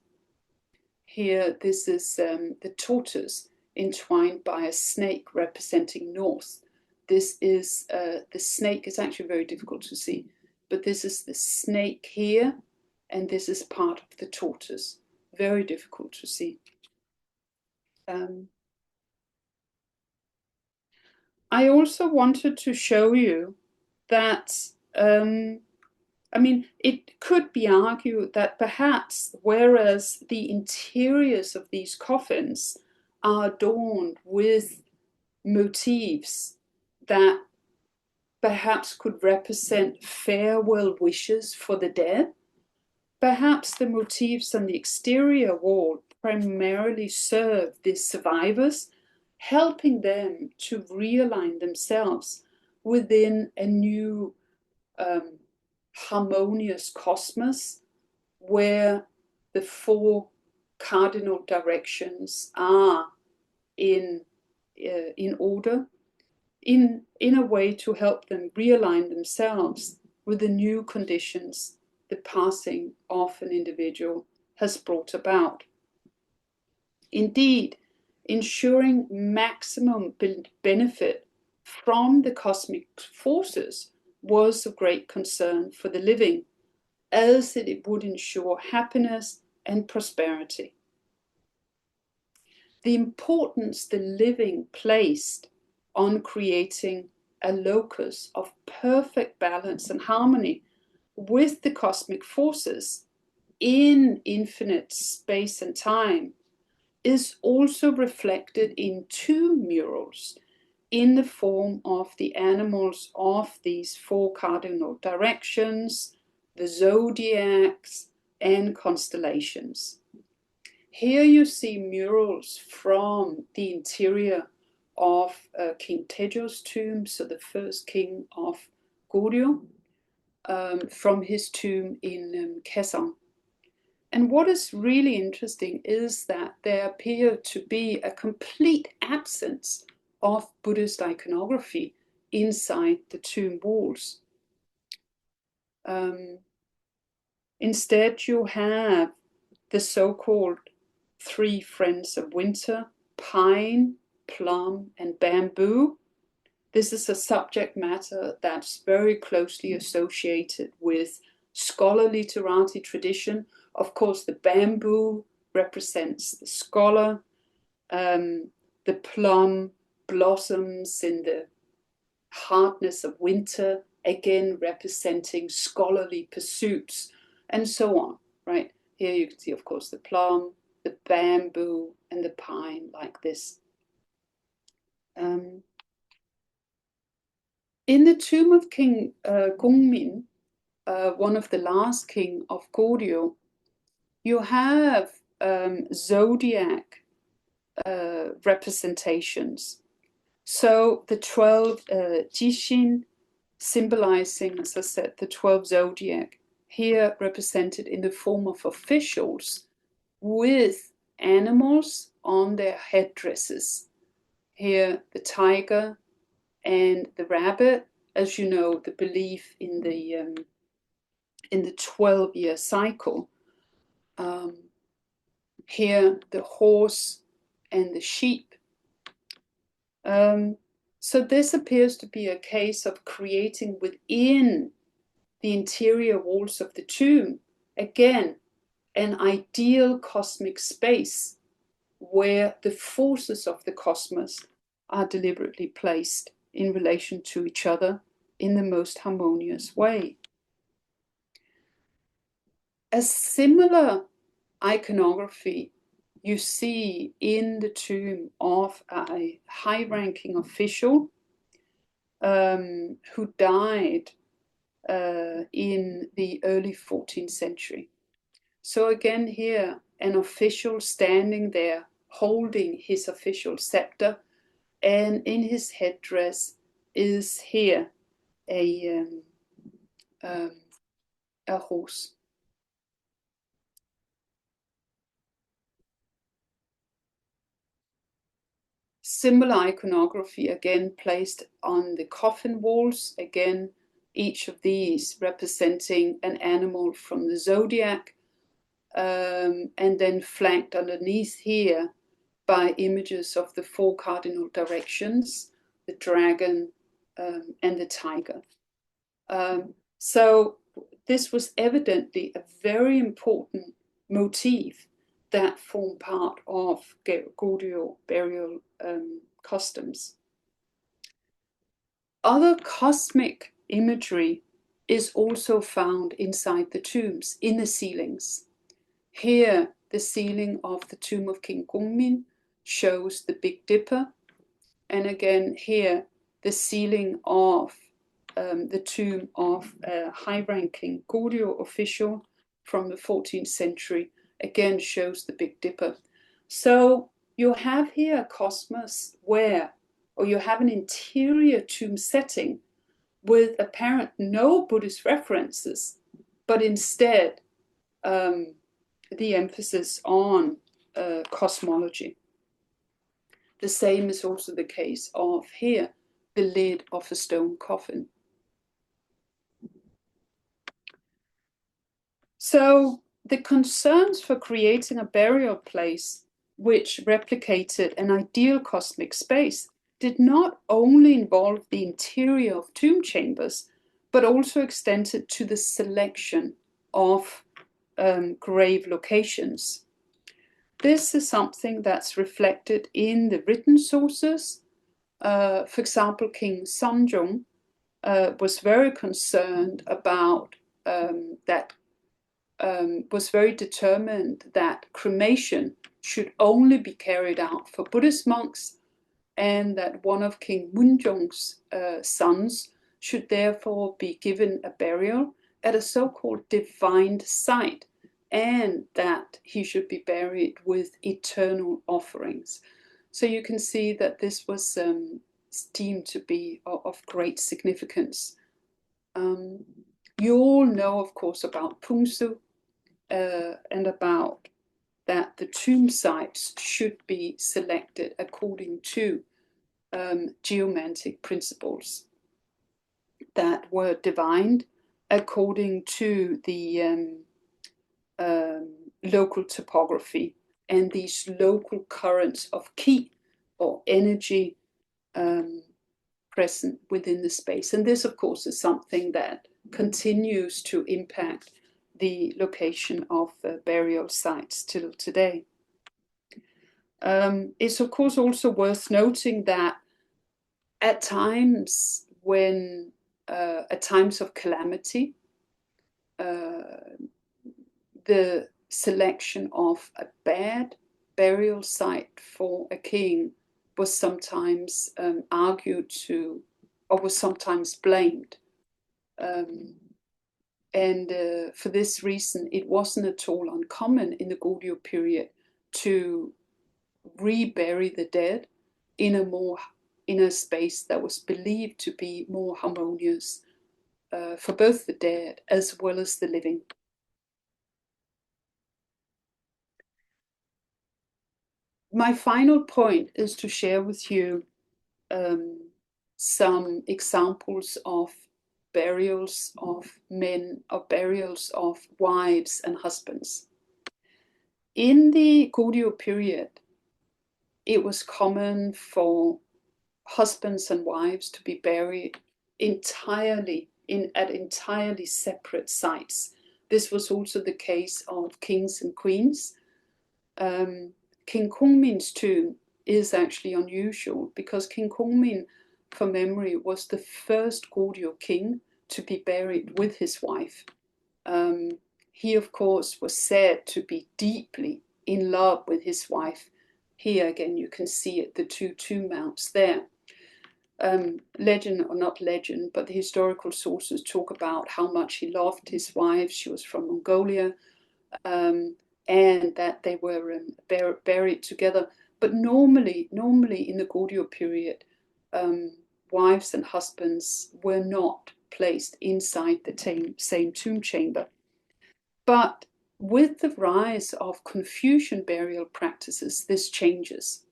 Here, this is the tortoise entwined by a snake representing north. This is the snake. It's actually very difficult to see, but this is the snake here, and this is part of the tortoise. Very difficult to see. I also wanted to show you that, I mean, it could be argued that perhaps whereas the interiors of these coffins are adorned with motifs that perhaps could represent farewell wishes for the dead, perhaps the motifs on the exterior wall primarily serve the survivors, helping them to realign themselves within a new harmonious cosmos where the four cardinal directions are in order, in a way to help them realign themselves with the new conditions the passing of an individual has brought about. Indeed, ensuring maximum benefit from the cosmic forces was of great concern for the living, as it would ensure happiness and prosperity. The importance the living placed on creating a locus of perfect balance and harmony with the cosmic forces in infinite space and time is also reflected in two murals in the form of the animals of these four cardinal directions, the zodiacs, and constellations. Here you see murals from the interior of King Tejo's tomb, so the first king of Goryeo, from his tomb in Kaesong. And what is really interesting is that there appeared to be a complete absence of Buddhist iconography inside the tomb walls. Instead, you have the so-called three friends of winter: pine, plum, and bamboo. This is a subject matter that's very closely associated with scholarly literati tradition. Of course, the bamboo represents the scholar. The plum blossoms in the hardness of winter, again representing scholarly pursuits, and so on, right? Here you can see, of course, the plum, the bamboo, and the pine like this. In the tomb of King Gongmin, one of the last king of Goryeo, you have zodiac representations. So the 12 Jishin, symbolizing, as I said, the 12 zodiac, here represented in the form of officials with animals on their headdresses. Here the tiger and the rabbit, as you know, the belief in the 12-year cycle. Here the horse and the sheep. So this appears to be a case of creating within the interior walls of the tomb, again, an ideal cosmic space where the forces of the cosmos are deliberately placed in relation to each other in the most harmonious way. A similar iconography you see in the tomb of a high-ranking official who died in the early 14th century. So again here, an official standing there holding his official scepter, and in his headdress is here a horse. Similar iconography again placed on the coffin walls, again each of these representing an animal from the zodiac, and then flanked underneath here by images of the 4 cardinal directions, the dragon and the tiger. So this was evidently a very important motif that formed part of Goryeo burial customs. Other cosmic imagery is also found inside the tombs, in the ceilings. Here, the ceiling of the tomb of King Gongmin shows the Big Dipper, and again here, the ceiling of the tomb of a high-ranking Goryeo official from the 14th century again shows the Big Dipper. So you have here a cosmos where, or you have an interior tomb setting with apparent no Buddhist references, but instead the emphasis on cosmology. The same is also the case of here, the lid of a stone coffin. So the concerns for creating a burial place which replicated an ideal cosmic space did not only involve the interior of tomb chambers, but also extended to the selection of grave locations. This is something that's reflected in the written sources. For example, King Sanjong was very concerned about was very determined that cremation should only be carried out for Buddhist monks, and that one of King Munjong's sons should therefore be given a burial at a so-called divined site, and that he should be buried with eternal offerings. So you can see that this was deemed to be of great significance. You all know, of course, about Pungsu and about that the tomb sites should be selected according to geomantic principles that were divined according to the local topography and these local currents of ki or energy present within the space. And this, of course, is something that continues to impact the location of burial sites till today. It's, of course, also worth noting that at times when, at times of calamity, the selection of a bad burial site for a king was sometimes argued to, or was sometimes blamed. And for this reason, it wasn't at all uncommon in the Goryeo period to rebury the dead in a space that was believed to be more harmonious for both the dead as well as the living. My final point is to share with you some examples of burials of men, of burials of wives and husbands. In the Goryeo period, it was common for husbands and wives to be buried entirely at entirely separate sites. This was also the case of kings and queens. King Gongmin's tomb is actually unusual because King Gongmin, for memory, was the first Goryeo king to be buried with his wife. He, of course, was said to be deeply in love with his wife. Here again, you can see it, the two tomb mounts there. Legend, or not legend, but the historical sources talk about how much he loved his wife. She was from Mongolia, and that they were buried together. But normally in the Goryeo period, wives and husbands were not placed inside the same tomb chamber. But with the rise of Confucian burial practices, this changes.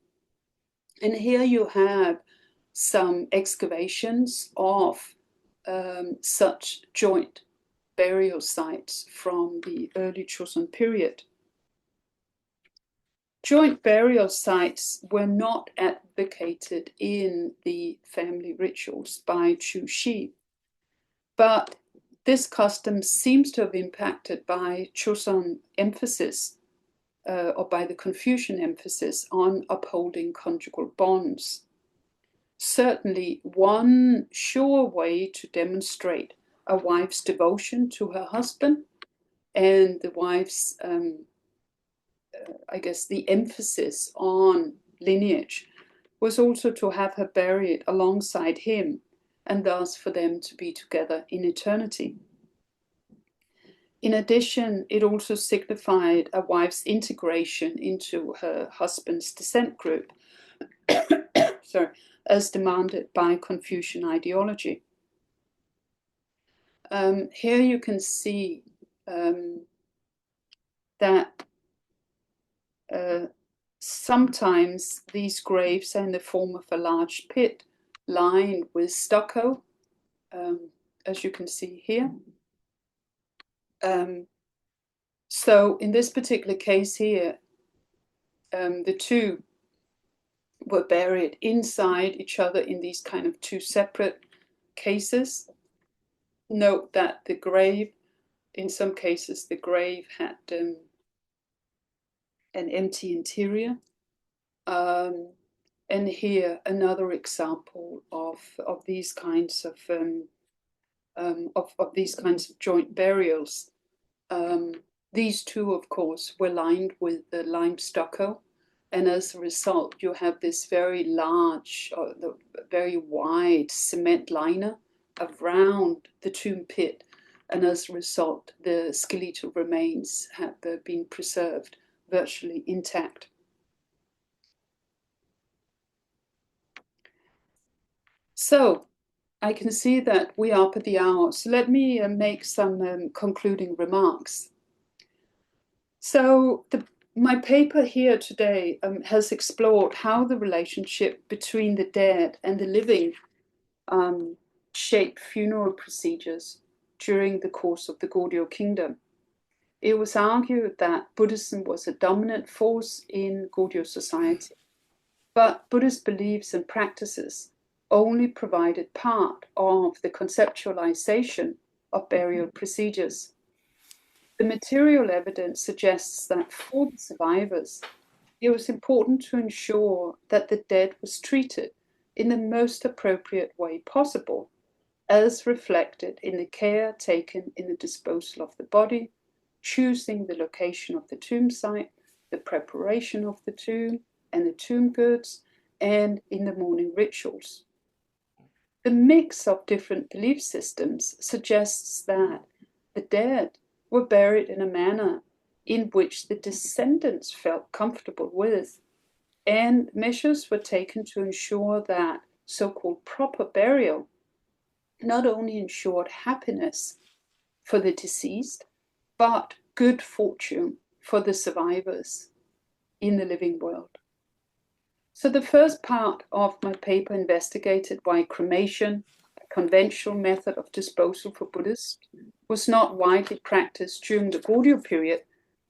And here you have some excavations of such joint burial sites from the early Joseon period. Joint burial sites were not advocated in the family rituals by Chu Shi, but this custom seems to have impacted by Joseon emphasis, or by the Confucian emphasis on upholding conjugal bonds. Certainly, one sure way to demonstrate a wife's devotion to her husband and the wife's, I guess, the emphasis on lineage was also to have her buried alongside him, and thus for them to be together in eternity. In addition, it also signified a wife's integration into her husband's descent group, sorry, as demanded by Confucian ideology. Here you can see that sometimes these graves are in the form of a large pit lined with stucco, as you can see here. So in this particular case here, the two were buried inside each other in these kind of two separate cases. Note that the grave, in some cases, the grave had an empty interior. And here another example of these kinds of these kinds of joint burials. These two, of course, were lined with the lime stucco, and as a result, you have this very large, very wide cement liner around the tomb pit, and as a result, the skeletal remains have been preserved virtually intact. So I can see that we are up at the hour, so let me make some concluding remarks. So my paper here today has explored how the relationship between the dead and the living shaped funeral procedures during the course of the Goryeo kingdom. It was argued that Buddhism was a dominant force in Goryeo society, but Buddhist beliefs and practices only provided part of the conceptualization of burial procedures. The material evidence suggests that for the survivors, it was important to ensure that the dead was treated in the most appropriate way possible, as reflected in the care taken in the disposal of the body, choosing the location of the tomb site, the preparation of the tomb and the tomb goods, and in the mourning rituals. The mix of different belief systems suggests that the dead were buried in a manner in which the descendants felt comfortable with, and measures were taken to ensure that so-called proper burial not only ensured happiness for the deceased, but good fortune for the survivors in the living world. So the first part of my paper investigated why cremation, a conventional method of disposal for Buddhists, was not widely practiced during the Goryeo period,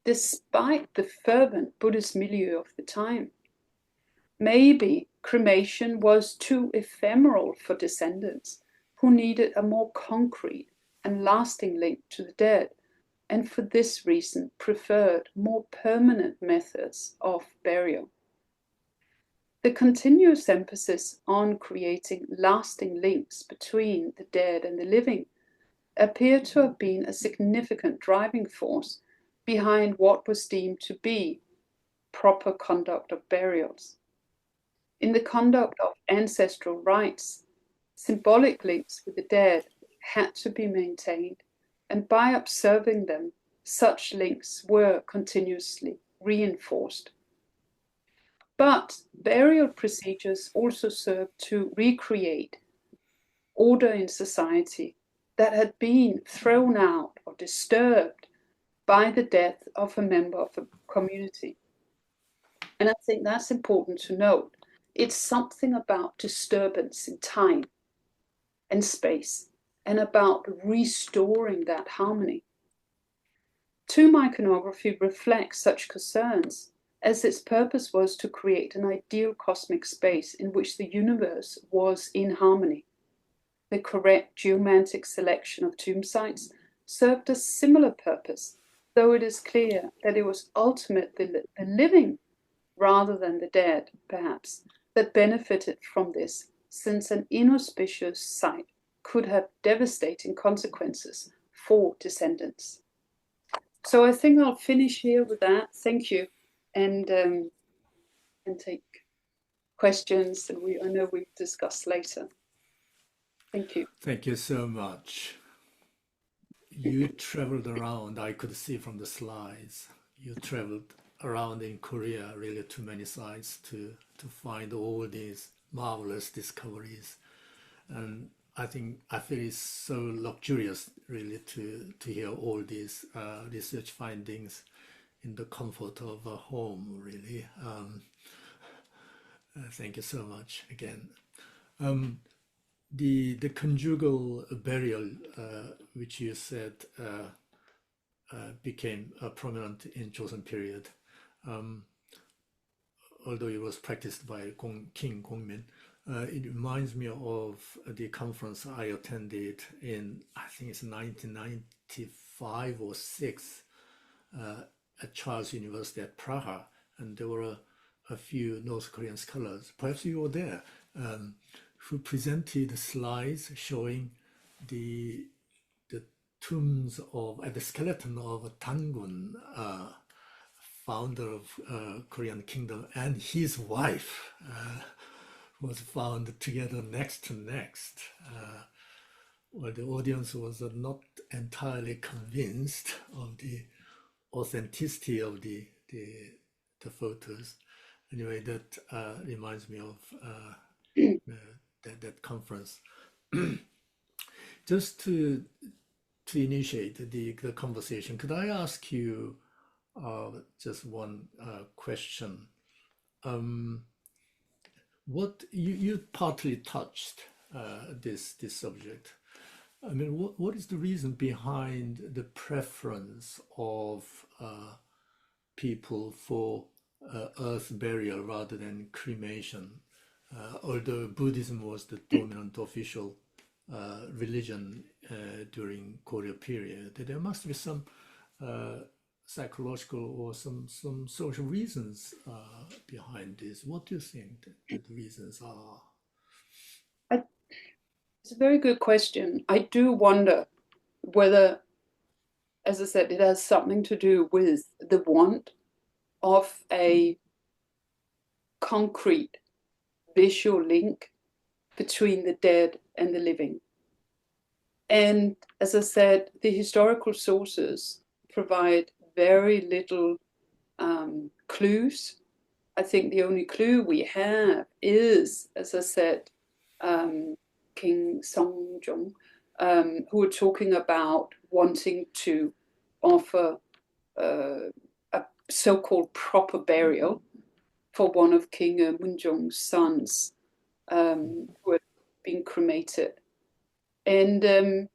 despite the fervent Buddhist milieu of the time. Maybe cremation was too ephemeral for descendants who needed a more concrete and lasting link to the dead, and for this reason preferred more permanent methods of burial. The continuous emphasis on creating lasting links between the dead and the living appear to have been a significant driving force behind what was deemed to be proper conduct of burials. In the conduct of ancestral rites, symbolic links with the dead had to be maintained, and by observing them, such links were continuously reinforced. But burial procedures also served to recreate order in society that had been thrown out or disturbed by the death of a member of a community. And I think that's important to note, It's something about disturbance in time and space, and about restoring that harmony. Tomb iconography reflects such concerns, as its purpose was to create an ideal cosmic space in which the universe was in harmony. The correct geomantic selection of tomb sites served a similar purpose, though it is clear that it was ultimately the living, rather than the dead, perhaps, that benefited from this, since an inauspicious site could have devastating consequences for descendants. So I think I'll finish here with that. Thank you, and take questions, and I know we'll discuss later. Thank you. Thank you so much. You traveled around, I could see from the slides. You traveled around in Korea, really too many sites to find all these marvelous discoveries. And I feel it's so luxurious, really, to hear all these research findings in the comfort of a home, really. Thank you so much again. The conjugal burial, which you said became prominent in Joseon period, although it was practiced by King Gongmin. It reminds me of the conference I attended in, I think it's 1995 or 6, at Charles University at Praha, and there were a few North Korean scholars, perhaps you were there, who presented slides showing the tombs of the skeleton of Tangun, founder of Korean kingdom, and his wife was found together next to next. Well, the audience was not entirely convinced of the authenticity of the photos. Anyway, that reminds me of that conference. Just to initiate the conversation, could I ask you just one question? What you partly touched this subject. I mean, what is the reason behind the preference of people for earth burial rather than cremation? Although Buddhism was the dominant official religion during Goryeo period, there must be some psychological or some social reasons behind this. What do you think the reasons are? It's a very good question. I do wonder whether, as I said, it has something to do with the want of a concrete visual link between the dead and the living. And as I said, the historical sources provide very little clues. I think the only clue we have is, as I said, King Songjong, who are talking about wanting to offer a so-called proper burial for one of King Munjong's sons who had been cremated. And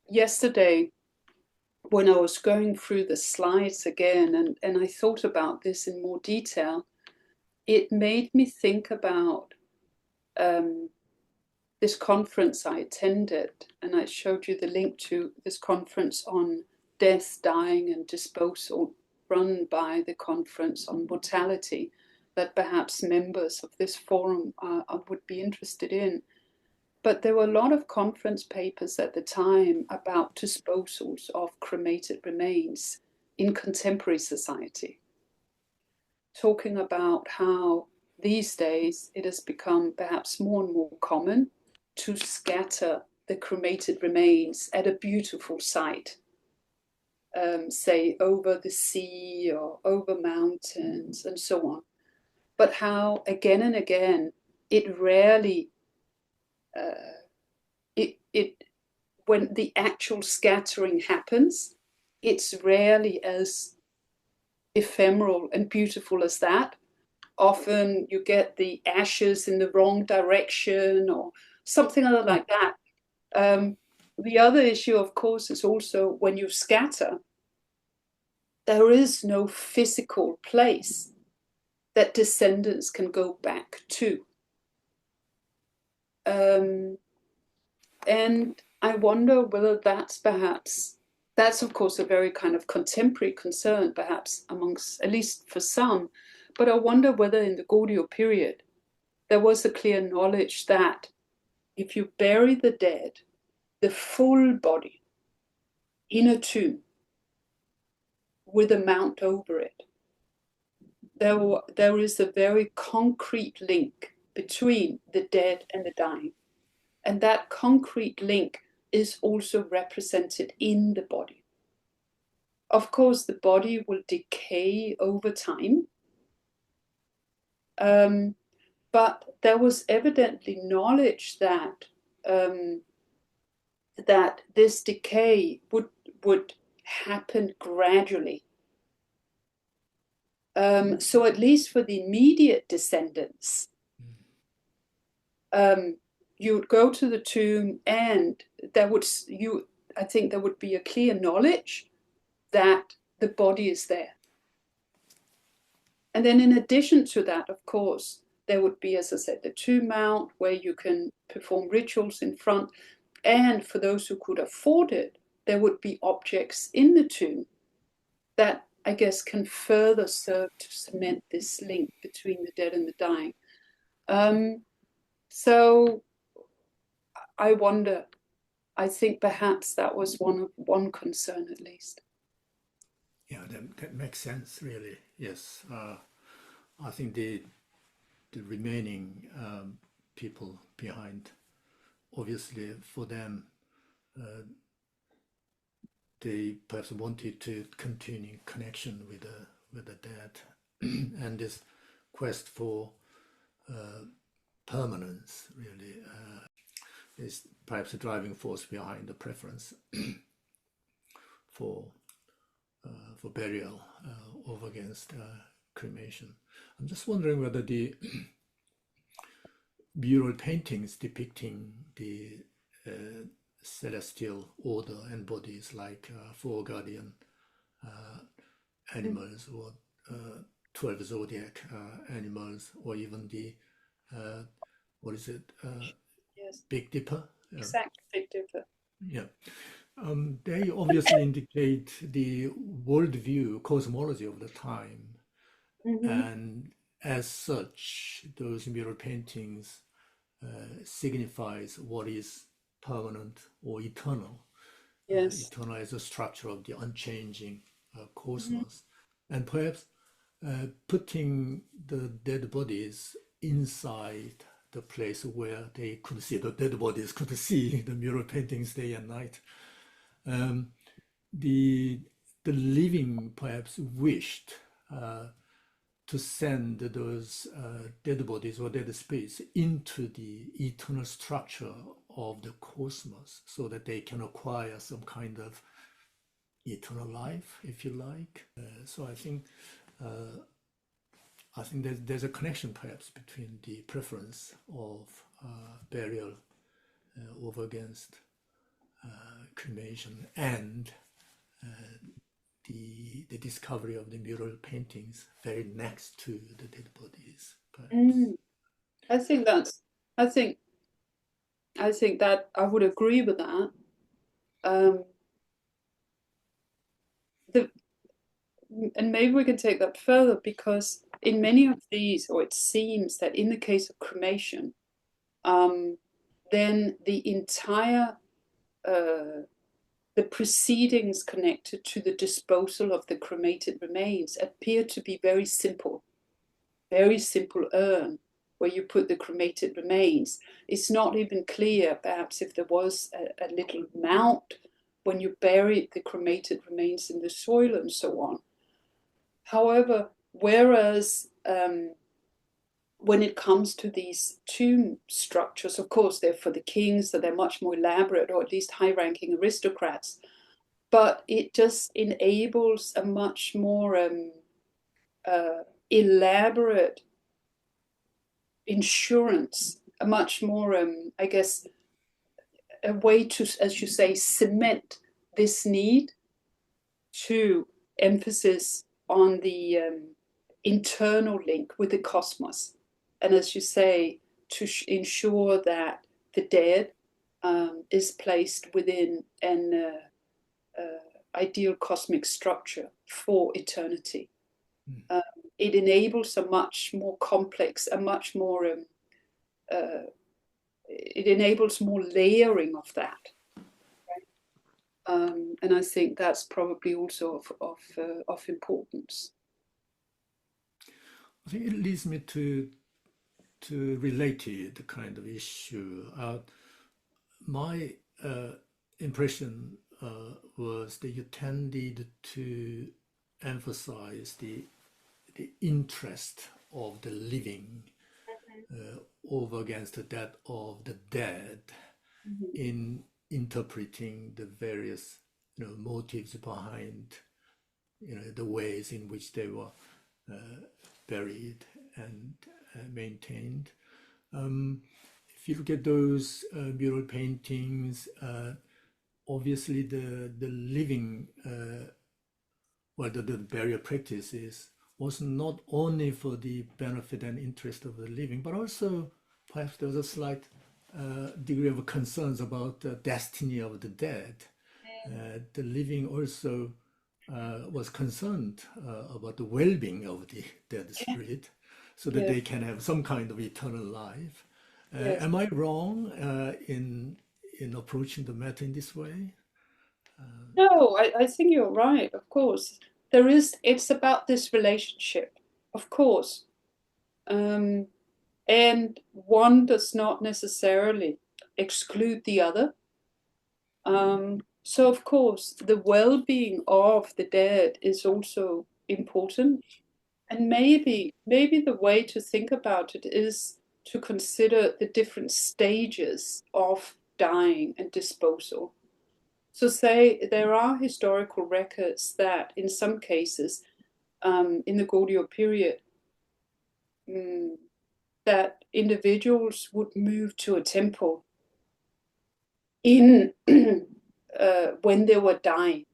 yesterday, when I was going through the slides again, and I thought about this in more detail, it made me think about this conference I attended, and I showed you the link to this conference on death, dying, and disposal, run by the Conference on Mortality, that perhaps members of this forum would be interested in. But there were a lot of conference papers at the time about disposals of cremated remains in contemporary society, talking about how these days it has become perhaps more and more common to scatter the cremated remains at a beautiful site, say over the sea or over mountains and so on. But how again and again it rarely when the actual scattering happens, it's rarely as ephemeral and beautiful as that. often you get the ashes in the wrong direction or something other like that. The other issue, of course, is also when you scatter, there is no physical place that descendants can go back to. And I wonder whether that's of course a very kind of contemporary concern, perhaps amongst, at least for some, but I wonder whether in the Goryeo period, there was a clear knowledge that if you bury the dead, the full body in a tomb with a mount over it, there is a very concrete link between the dead and the dying. And that concrete link is also represented in the body. Of course, the body will decay over time. But there was evidently knowledge that that this decay would happen gradually. So at least for the immediate descendants, you would go to the tomb, and I think there would be a clear knowledge that the body is there. And then in addition to that, of course, there would be, as I said, the tomb mount where you can perform rituals in front. And for those who could afford it, there would be objects in the tomb that I guess can further serve to cement this link between the dead and the dying. So I wonder, I think perhaps that was one concern at least. Yeah, that makes sense, really. Yes, I think the remaining people behind, obviously for them, they perhaps wanted to continue connection with the dead, and this quest for permanence really is perhaps a driving force behind the preference for burial over against cremation. I'm just wondering whether the mural paintings depicting the celestial order and bodies, like four guardian animals, or 12 zodiac animals, or even the what is it? Yes, Big Dipper. exactly, Big Dipper. Yeah. They obviously indicate the worldview, cosmology of the time. And as such, those mural paintings signifies what is permanent or eternal. Yes. Eternal as a structure of the unchanging cosmos. And perhaps putting the dead bodies inside the place where they could see, the dead bodies could see the mural paintings day and night. The living perhaps wished to send those dead bodies or dead space into the eternal structure of the cosmos, so that they can acquire some kind of eternal life, if you like. So I think there's a connection perhaps between the preference of burial over against cremation and the discovery of the mural paintings very next to the dead bodies, perhaps. I think that I would agree with that. And maybe we can take that further, because in many of these, or it seems that in the case of cremation, then the entire the proceedings connected to the disposal of the cremated remains appear to be very simple urn where you put the cremated remains. It's not even clear, perhaps, if there was a little mount when you buried the cremated remains in the soil and so on. However, whereas when it comes to these tomb structures, of course, they're for the kings, so they're much more elaborate, or at least high-ranking aristocrats. But it just enables a much more elaborate insurance, a much more, I guess, a way to, as you say, cement this need to emphasis on the internal link with the cosmos. And as you say, to ensure that the dead is placed within an ideal cosmic structure for eternity. It enables a much more complex, a much more, it enables more layering of that. And I think that's probably also of importance. I think it leads me to related kind of issue. My impression was that you tended to emphasize the interest of the living over against that of the dead in interpreting the various motives behind the ways in which they were buried and maintained. If you look at those mural paintings, obviously the living, the burial practices was not only for the benefit and interest of the living, but also perhaps there was a slight degree of concerns about the destiny of the dead. The living also was concerned about the well-being of the dead spirit, so that they can have some kind of eternal life. Am I wrong in approaching the matter in this way? No, I think you're right, of course. It's about this relationship, of course. And one does not necessarily exclude the other. So of course, the well-being of the dead is also important. And maybe the way to think about it is to consider the different stages of dying and disposal. So say there are historical records that in some cases, in the Goryeo period, that individuals would move to a temple in when they were dying,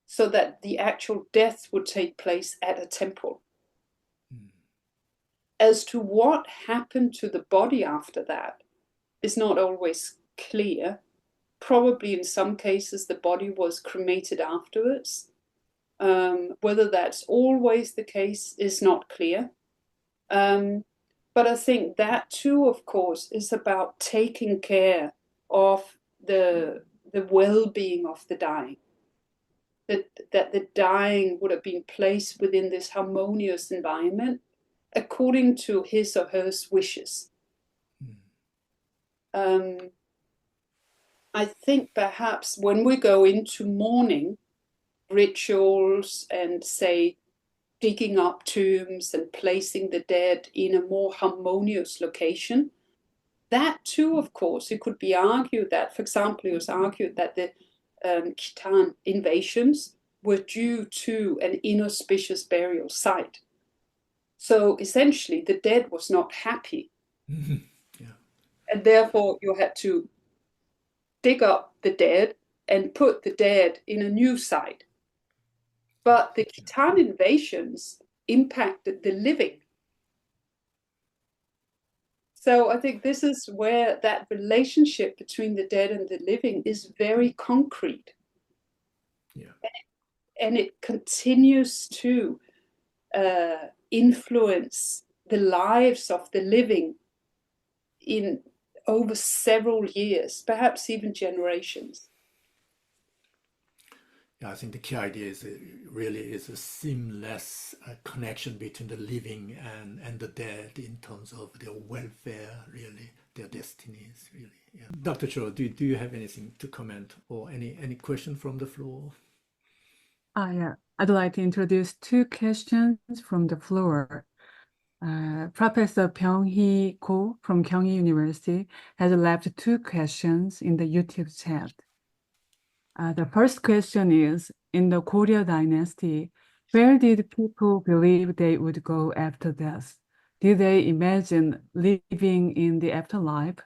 so that the actual death would take place at a temple. As to what happened to the body after that is not always clear. Probably in some cases the body was cremated afterwards. Whether that's always the case is not clear. But I think that too, of course, is about taking care of the well-being of the dying. That the dying would have been placed within this harmonious environment according to his or her wishes. I think perhaps when we go into mourning rituals and say digging up tombs and placing the dead in a more harmonious location, that too, of course, it could be argued that, for example, it was argued that the Khitan invasions were due to an inauspicious burial site. So essentially, the dead was not happy. And therefore, you had to dig up the dead and put the dead in a new site. But the Khitan invasions impacted the living. So I think this is where that relationship between the dead and the living is very concrete. And it continues to influence the lives of the living in over several years, perhaps even generations. Yeah, I think the key idea is really is a seamless connection between the living and the dead in terms of their welfare, really, their destinies, really. Yeah. Dr. Cho, do you have anything to comment or any question from the floor? Yeah, I'd like to introduce two questions from the floor. Professor Byung-hee Ko from Kyunghee University has left two questions in the YouTube chat. The first question is, in the Goryeo dynasty, where did people believe they would go after death? did they imagine living in the afterlife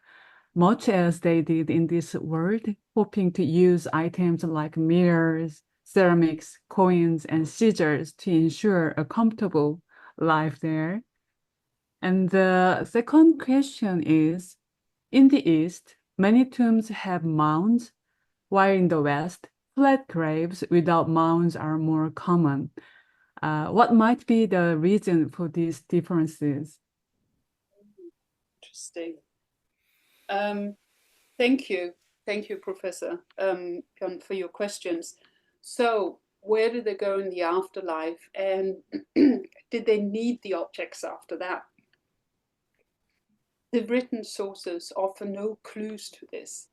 much as they did in this world, hoping to use items like mirrors, ceramics, coins, and scissors to ensure a comfortable life there? And the second question is, in the East, many tombs have mounds, while in the West, flat graves without mounds are more common. What might be the reason for these differences? Interesting. Thank you. Thank you, Professor, for your questions. So, where did they go in the afterlife, and did they need the objects after that? The written sources offer no clues to this,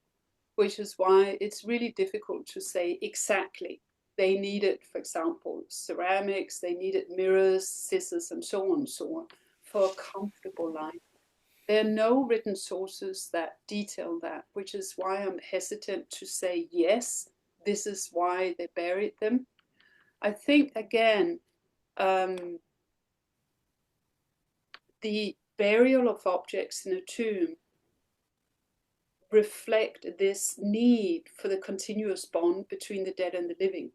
which is why it's really difficult to say exactly. They needed, for example, ceramics, they needed mirrors, scissors, and so on and so on for a comfortable life. There are no written sources that detail that, which is why I'm hesitant to say, yes, this is why they buried them. I think, again, the burial of objects in a tomb reflect this need for the continuous bond between the dead and the living.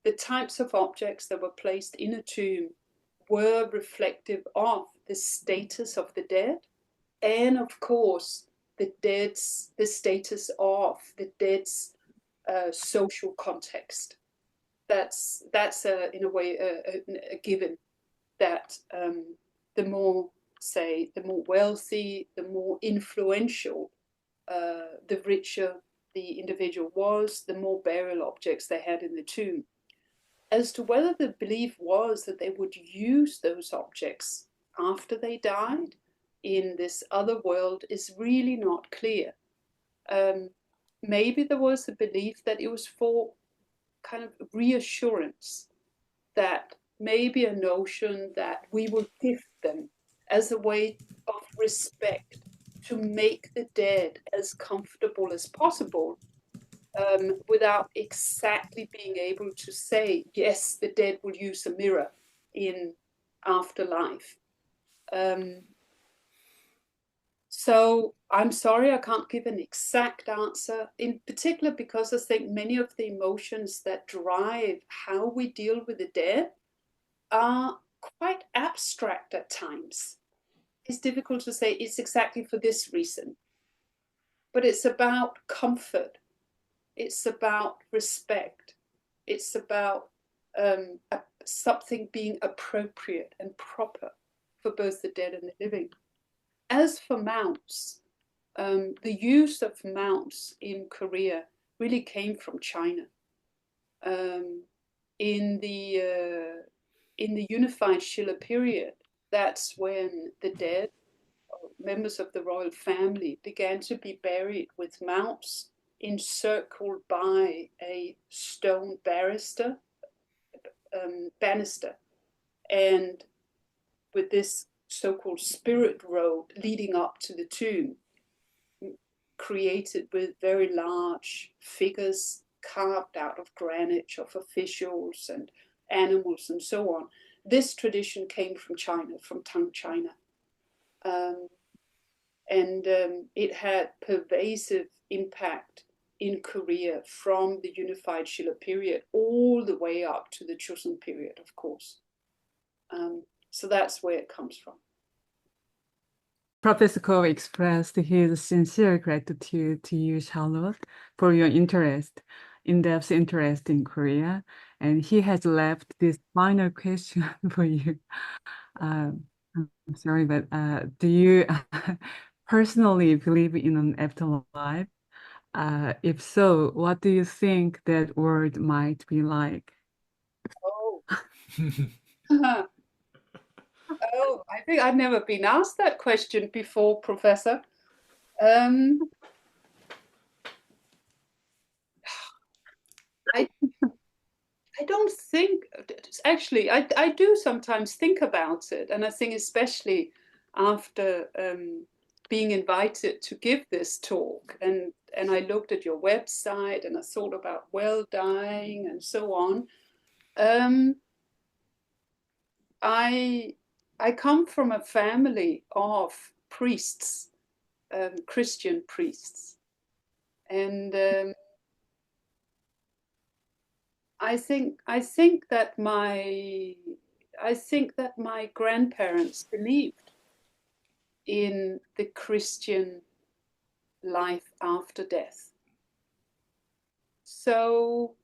The types of objects that were placed in a tomb were reflective of the status of the dead, and of course the status of the dead's social context. That's in a way a given, that the more wealthy, the more influential, the richer the individual was, the more burial objects they had in the tomb. As to whether the belief was that they would use those objects after they died in this other world is really not clear. Maybe there was a belief that it was for kind of reassurance, that maybe a notion that we will gift them as a way of respect to make the dead as comfortable as possible, without exactly being able to say, yes, the dead will use a mirror in afterlife. So I'm sorry, I can't give an exact answer, in particular because I think many of the emotions that drive how we deal with the dead are quite abstract at times. It's difficult to say it's exactly for this reason, but it's about comfort. It's about respect. It's about something being appropriate and proper for both the dead and the living. As for mounts, the use of mounts in Korea really came from China. In the unified Shilla period, that's when the dead, members of the royal family, began to be buried with mounts encircled by a stone banister, and with this so-called spirit road leading up to the tomb, created with very large figures carved out of granite of officials and animals and so on. This tradition came from China, from Tang China. And it had pervasive impact in Korea from the unified Shilla period all the way up to the Joseon period, of course. So that's where it comes from. Professor Ko expressed his sincere gratitude to you, Charlotte, for your in-depth interest in Korea. And he has left this final question for you. I'm sorry, but do you personally believe in an afterlife? If so, what do you think that world might be like? Oh. Oh, I think I've never been asked that question before, Professor. I don't think, actually, I do sometimes think about it. And I think especially after being invited to give this talk, and I looked at your website and I thought about Welldying and so on. I come from a family of priests, Christian priests, and I think that my grandparents believed in the Christian life after death. So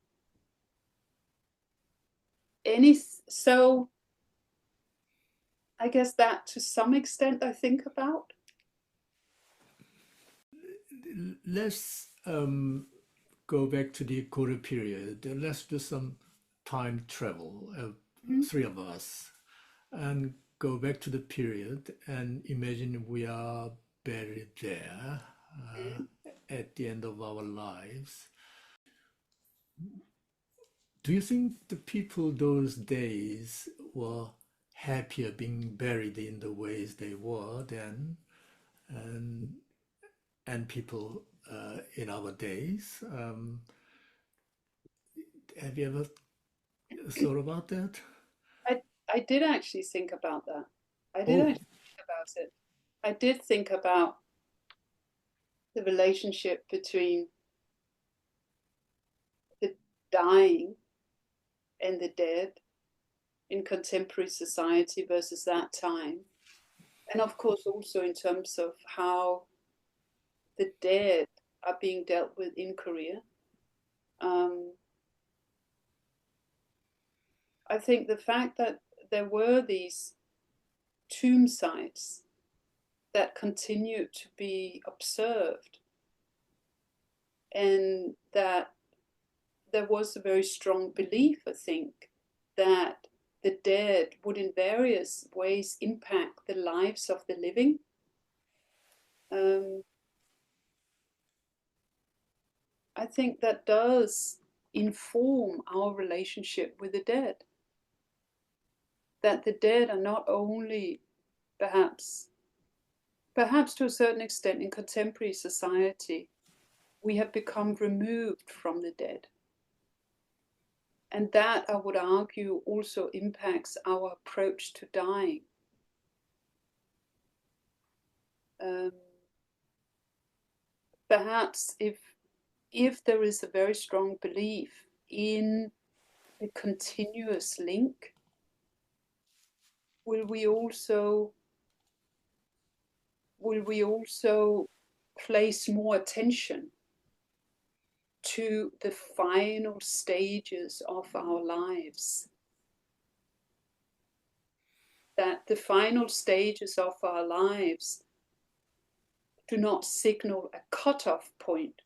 I guess that to some extent I think about. Let's go back to the Goryeo period. Let's do some time travel, three of us, and go back to the period and imagine we are buried there at the end of our lives. Do you think the people those days were happier being buried in the ways they were then, and people in our days? Have you ever thought about that? I did actually think about that. I did actually think about it. I did think about the relationship between the dying and the dead in contemporary society versus that time. And of course, also in terms of how the dead are being dealt with in Korea. I think the fact that there were these tomb sites that continued to be observed, and that there was a very strong belief, I think, that the dead would in various ways impact the lives of the living. I think that does inform our relationship with the dead. That the dead are not only perhaps to a certain extent in contemporary society, we have become removed from the dead. And that, I would argue, also impacts our approach to dying. Perhaps if there is a very strong belief in a continuous link, will we also place more attention to the final stages of our lives? That the final stages of our lives do not signal a cutoff point,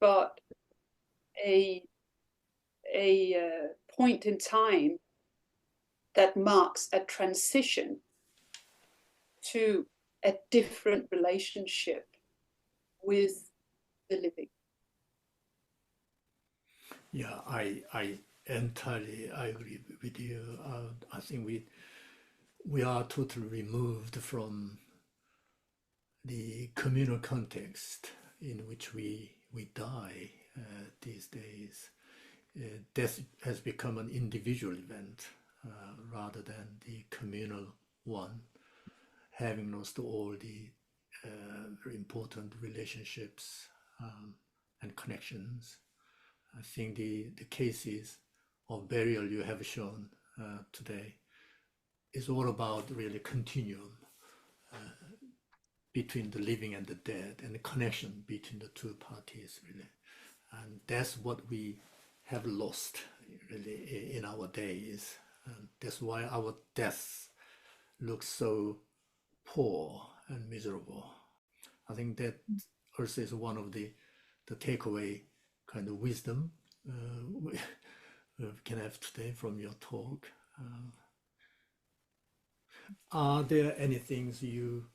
but a point in time that marks a transition to a different relationship with the living. Yeah, I entirely agree with you. I think we are totally removed from the communal context in which we die these days. Death has become an individual event rather than the communal one, having lost all the very important relationships and connections. I think the cases of burial you have shown today is all about really continuum between the living and the dead, and the connection between the two parties, really. And that's what we have lost really in our days. And that's why our deaths look so poor and miserable. I think that also is one of the takeaway kind of wisdom we can have today from your talk. Are there any things you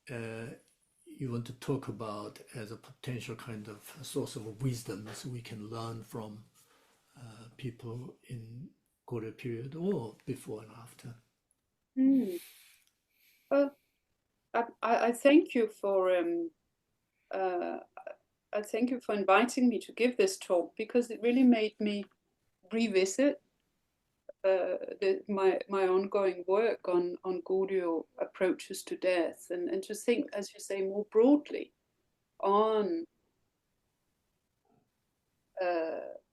want to talk about as a potential kind of source of wisdom so we can learn from people in Goryeo period or before and after? Well, I thank you for inviting me to give this talk, because it really made me revisit my ongoing work on Goryeo approaches to death, and to think, as you say, more broadly on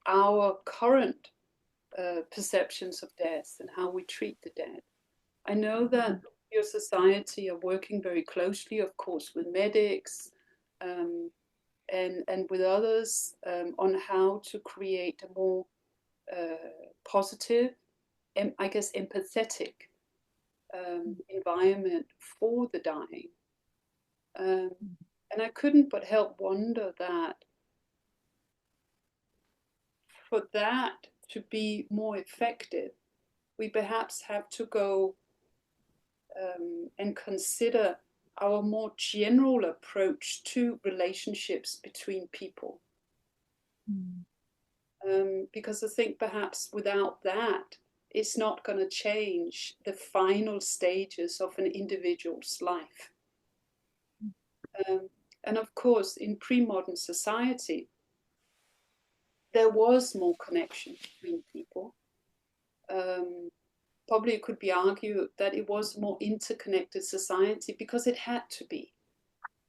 our current perceptions of death and how we treat the dead. I know that your society are working very closely, of course, with medics and with others on how to create a more positive, and I guess empathetic environment for the dying. And I couldn't but help wonder that for that to be more effective, we perhaps have to go and consider our more general approach to relationships between people. Because I think perhaps without that, it's not going to change the final stages of an individual's life. And of course, in pre-modern society, there was more connection between people. Probably it could be argued that it was a more interconnected society because it had to be.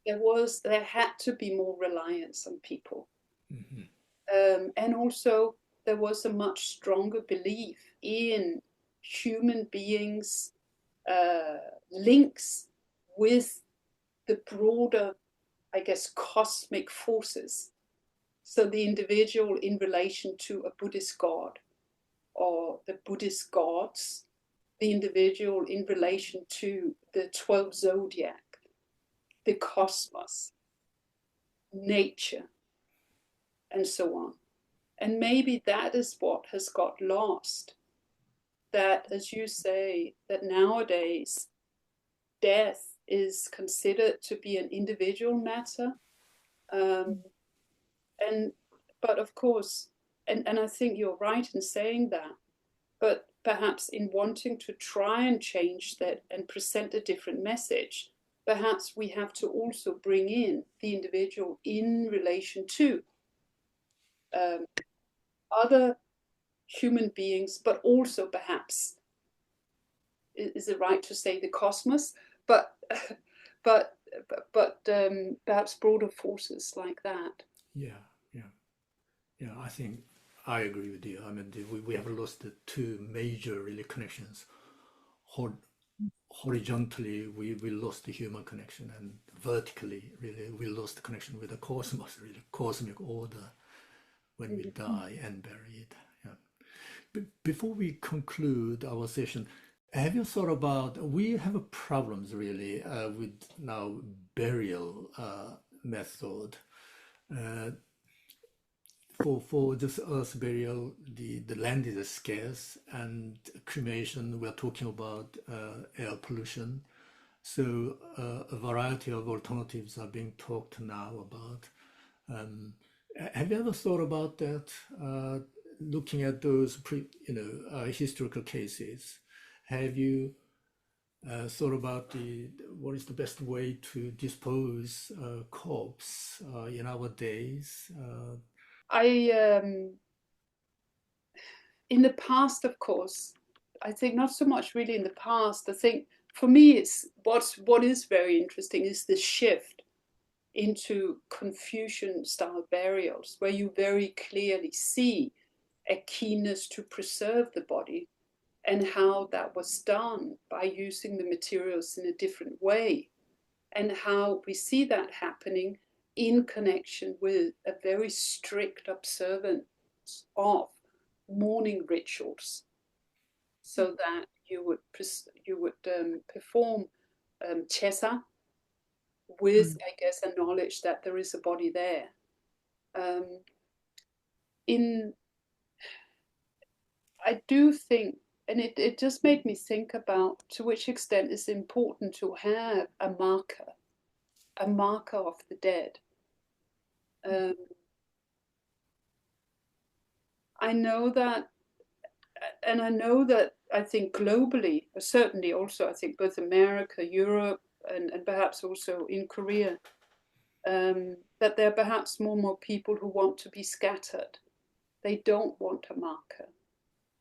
There had to be more reliance on people. Mm-hmm. And also there was a much stronger belief in human beings' links with the broader, I guess, cosmic forces. So the individual in relation to a Buddhist god or the Buddhist gods, the individual in relation to the 12 zodiac, the cosmos, nature, and so on. And maybe that is what has got lost. That, as you say, that nowadays death is considered to be an individual matter. But of course, and I think you're right in saying that, but perhaps in wanting to try and change that and present a different message, perhaps we have to also bring in the individual in relation to other human beings, but also perhaps, is it right to say the cosmos, but perhaps broader forces like that. Yeah, I think I agree with you. I mean, we have lost the two major really connections. Horizontally, we lost the human connection, and vertically, really, we lost the connection with the cosmos, really, cosmic order, when we die and buried. Yeah. Before we conclude our session, have you thought about, we have problems really with now burial method. For this earth burial, the land is scarce, and cremation, we're talking about air pollution. So a variety of alternatives are being talked now about. Have you ever thought about that? Looking at those historical cases, have you thought about what is the best way to dispose corpse in our days? In the past, of course, I think not so much really in the past. I think for me, it's what is very interesting is the shift into Confucian style burials, where you very clearly see a keenness to preserve the body and how that was done by using the materials in a different way, and how we see that happening in connection with a very strict observance of mourning rituals, so that you would perform chesa with, I guess, a knowledge that there is a body there. I do think, and it just made me think about to which extent it's important to have a marker of the dead. I know that I think globally, certainly also I think both America, Europe, and perhaps also in Korea, that there are perhaps more and more people who want to be scattered. They don't want a marker.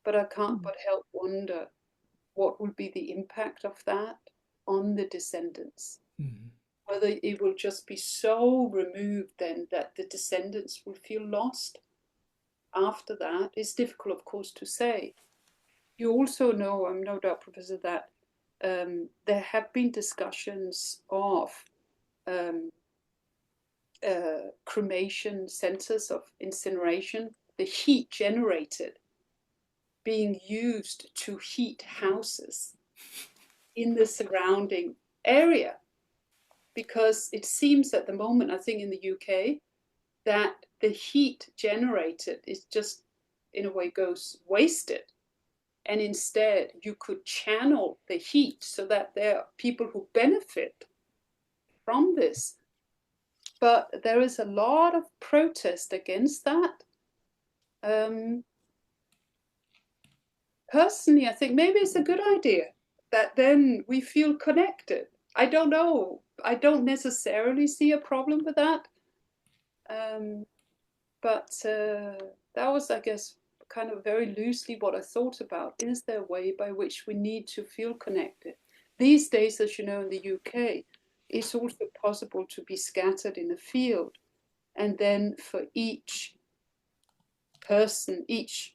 but I can't but help wonder what will be the impact of that on the descendants. Whether it will just be so removed then that the descendants will feel lost after that is difficult, of course, to say. You also know, I'm no doubt, Professor, that there have been discussions of cremation centers of incineration, the heat generated being used to heat houses in the surrounding area. Because it seems at the moment, I think in the UK, that the heat generated is just, in a way, goes wasted. And instead, you could channel the heat so that there are people who benefit from this. But there is a lot of protest against that. Personally, I think maybe it's a good idea that then we feel connected. I don't know. I don't necessarily see a problem with that. But that was, I guess, kind of very loosely what I thought about. Is there a way by which we need to feel connected? These days, as you know, in the UK, it's also possible to be scattered in a field. And then for each person, each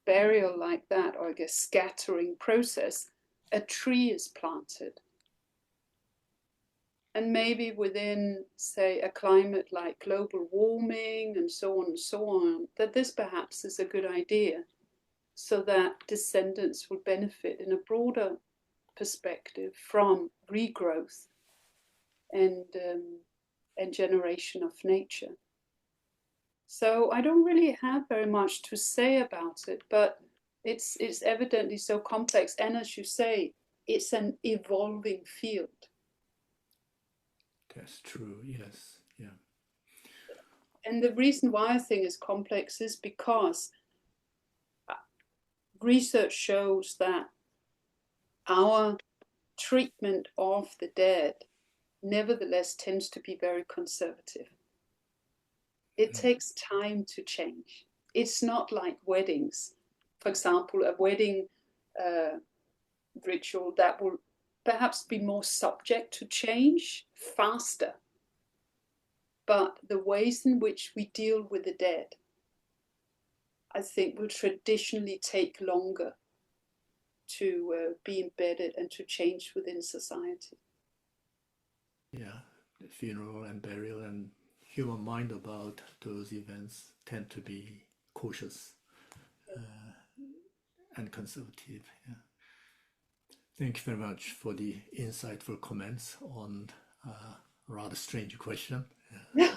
burial like that, or I guess scattering process, a tree is planted. And maybe within, say, a climate like global warming and so on, that this perhaps is a good idea so that descendants will benefit in a broader perspective from regrowth and generation of nature. So I don't really have very much to say about it, but it's evidently so complex. And as you say, it's an evolving field. That's true, yes, yeah. And the reason why I think it's complex is because research shows that our treatment of the dead nevertheless tends to be very conservative. It takes time to change. It's not like weddings. For example, a wedding ritual that will perhaps be more subject to change faster. But the ways in which we deal with the dead, I think, will traditionally take longer to be embedded and to change within society. Yeah, the funeral and burial and human mind about those events tend to be cautious and conservative. Yeah. Thank you very much for the insightful comments on a rather strange question. Yeah.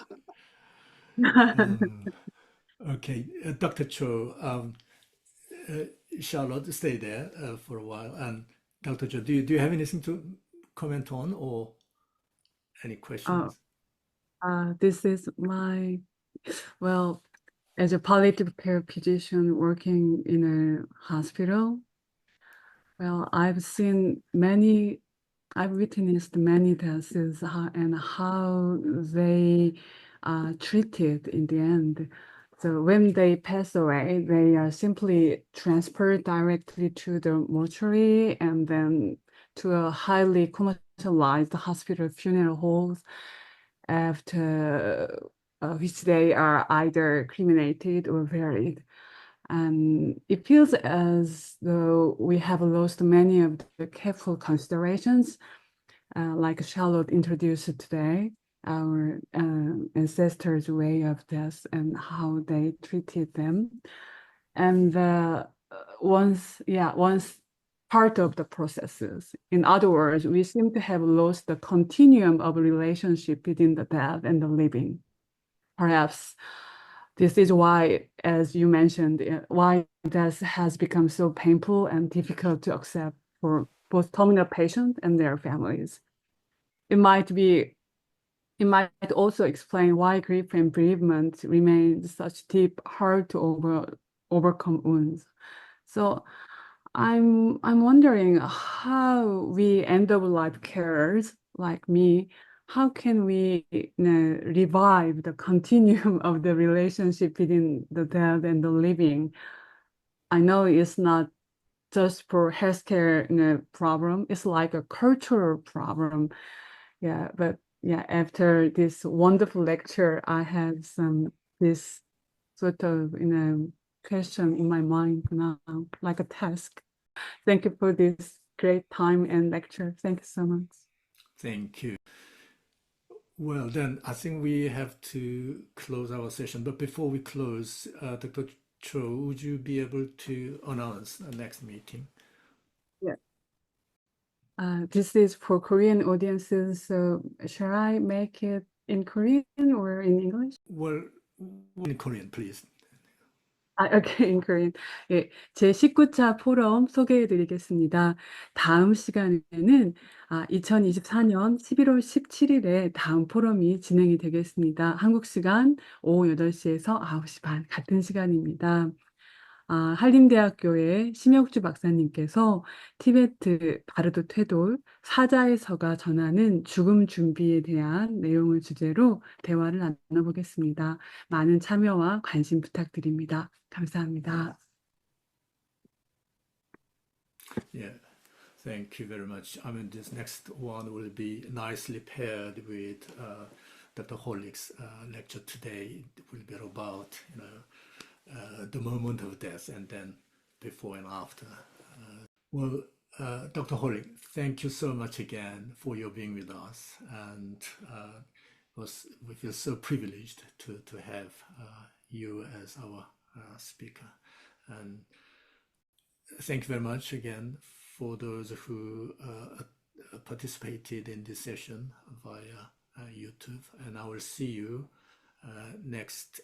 Okay, Dr. Cho, Charlotte, stay there for a while. And Dr. Cho, do you have anything to comment on or any questions? This is my, well, as a palliative care physician working in a hospital, well, I've witnessed many deaths and how they are treated in the end. So when they pass away, they are simply transferred directly to the mortuary and then to a highly commercialized hospital funeral halls, after which they are either cremated or buried. And it feels as though we have lost many of the careful considerations, like Charlotte introduced today, our ancestors' way of death and how they treated them. And once part of the processes. In other words, we seem to have lost the continuum of relationship between the dead and the living. Perhaps this is why, as you mentioned, why death has become so painful and difficult to accept for both terminal patients and their families. It might also explain why grief and bereavement remain such deep, hard to overcome wounds. So I'm wondering how we end of life carers like me, how can we revive the continuum of the relationship between the dead and the living? I know it's not just for healthcare problem. It's like a cultural problem. Yeah, but yeah, after this wonderful lecture, I have this sort of question in my mind now, like a task. Thank you for this great time and lecture. Thank you so much. Thank you. Well, then I think we have to close our session. But before we close, Dr. Cho, would you be able to announce the next meeting? Yeah. This is for Korean audiences. So shall I make it in Korean or in English? Well, in Korean, please. 오케이, in Korean. 예, 제 19차 포럼 소개해 드리겠습니다. 다음 시간에는 2024년 11월 17일에 다음 포럼이 진행이 되겠습니다. 한국 시간 오후 8시에서 9시 반 같은 시간입니다. 한림대학교의 심혁주 박사님께서 티베트 바르도 퇴돌 사자에서가 전하는 죽음 준비에 대한 내용을 주제로 대화를 나눠보겠습니다. 많은 참여와 관심 부탁드립니다. 감사합니다. Yeah, thank you very much. I mean, this next one will be nicely paired with Dr. Horlyck's lecture today. It will be about, the moment of death and then before and after. Dr. Horlyck, thank you so much again for your being with us, and we feel so privileged to have you as our speaker. And thank you very much again for those who participated in this session via YouTube. And I will see you next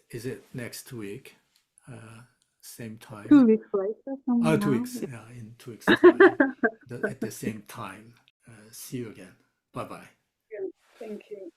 week, same time. 2 weeks later, Oh, 2 weeks. Yeah, in 2 weeks time, at the same time. See you again. Bye-bye. Thank you.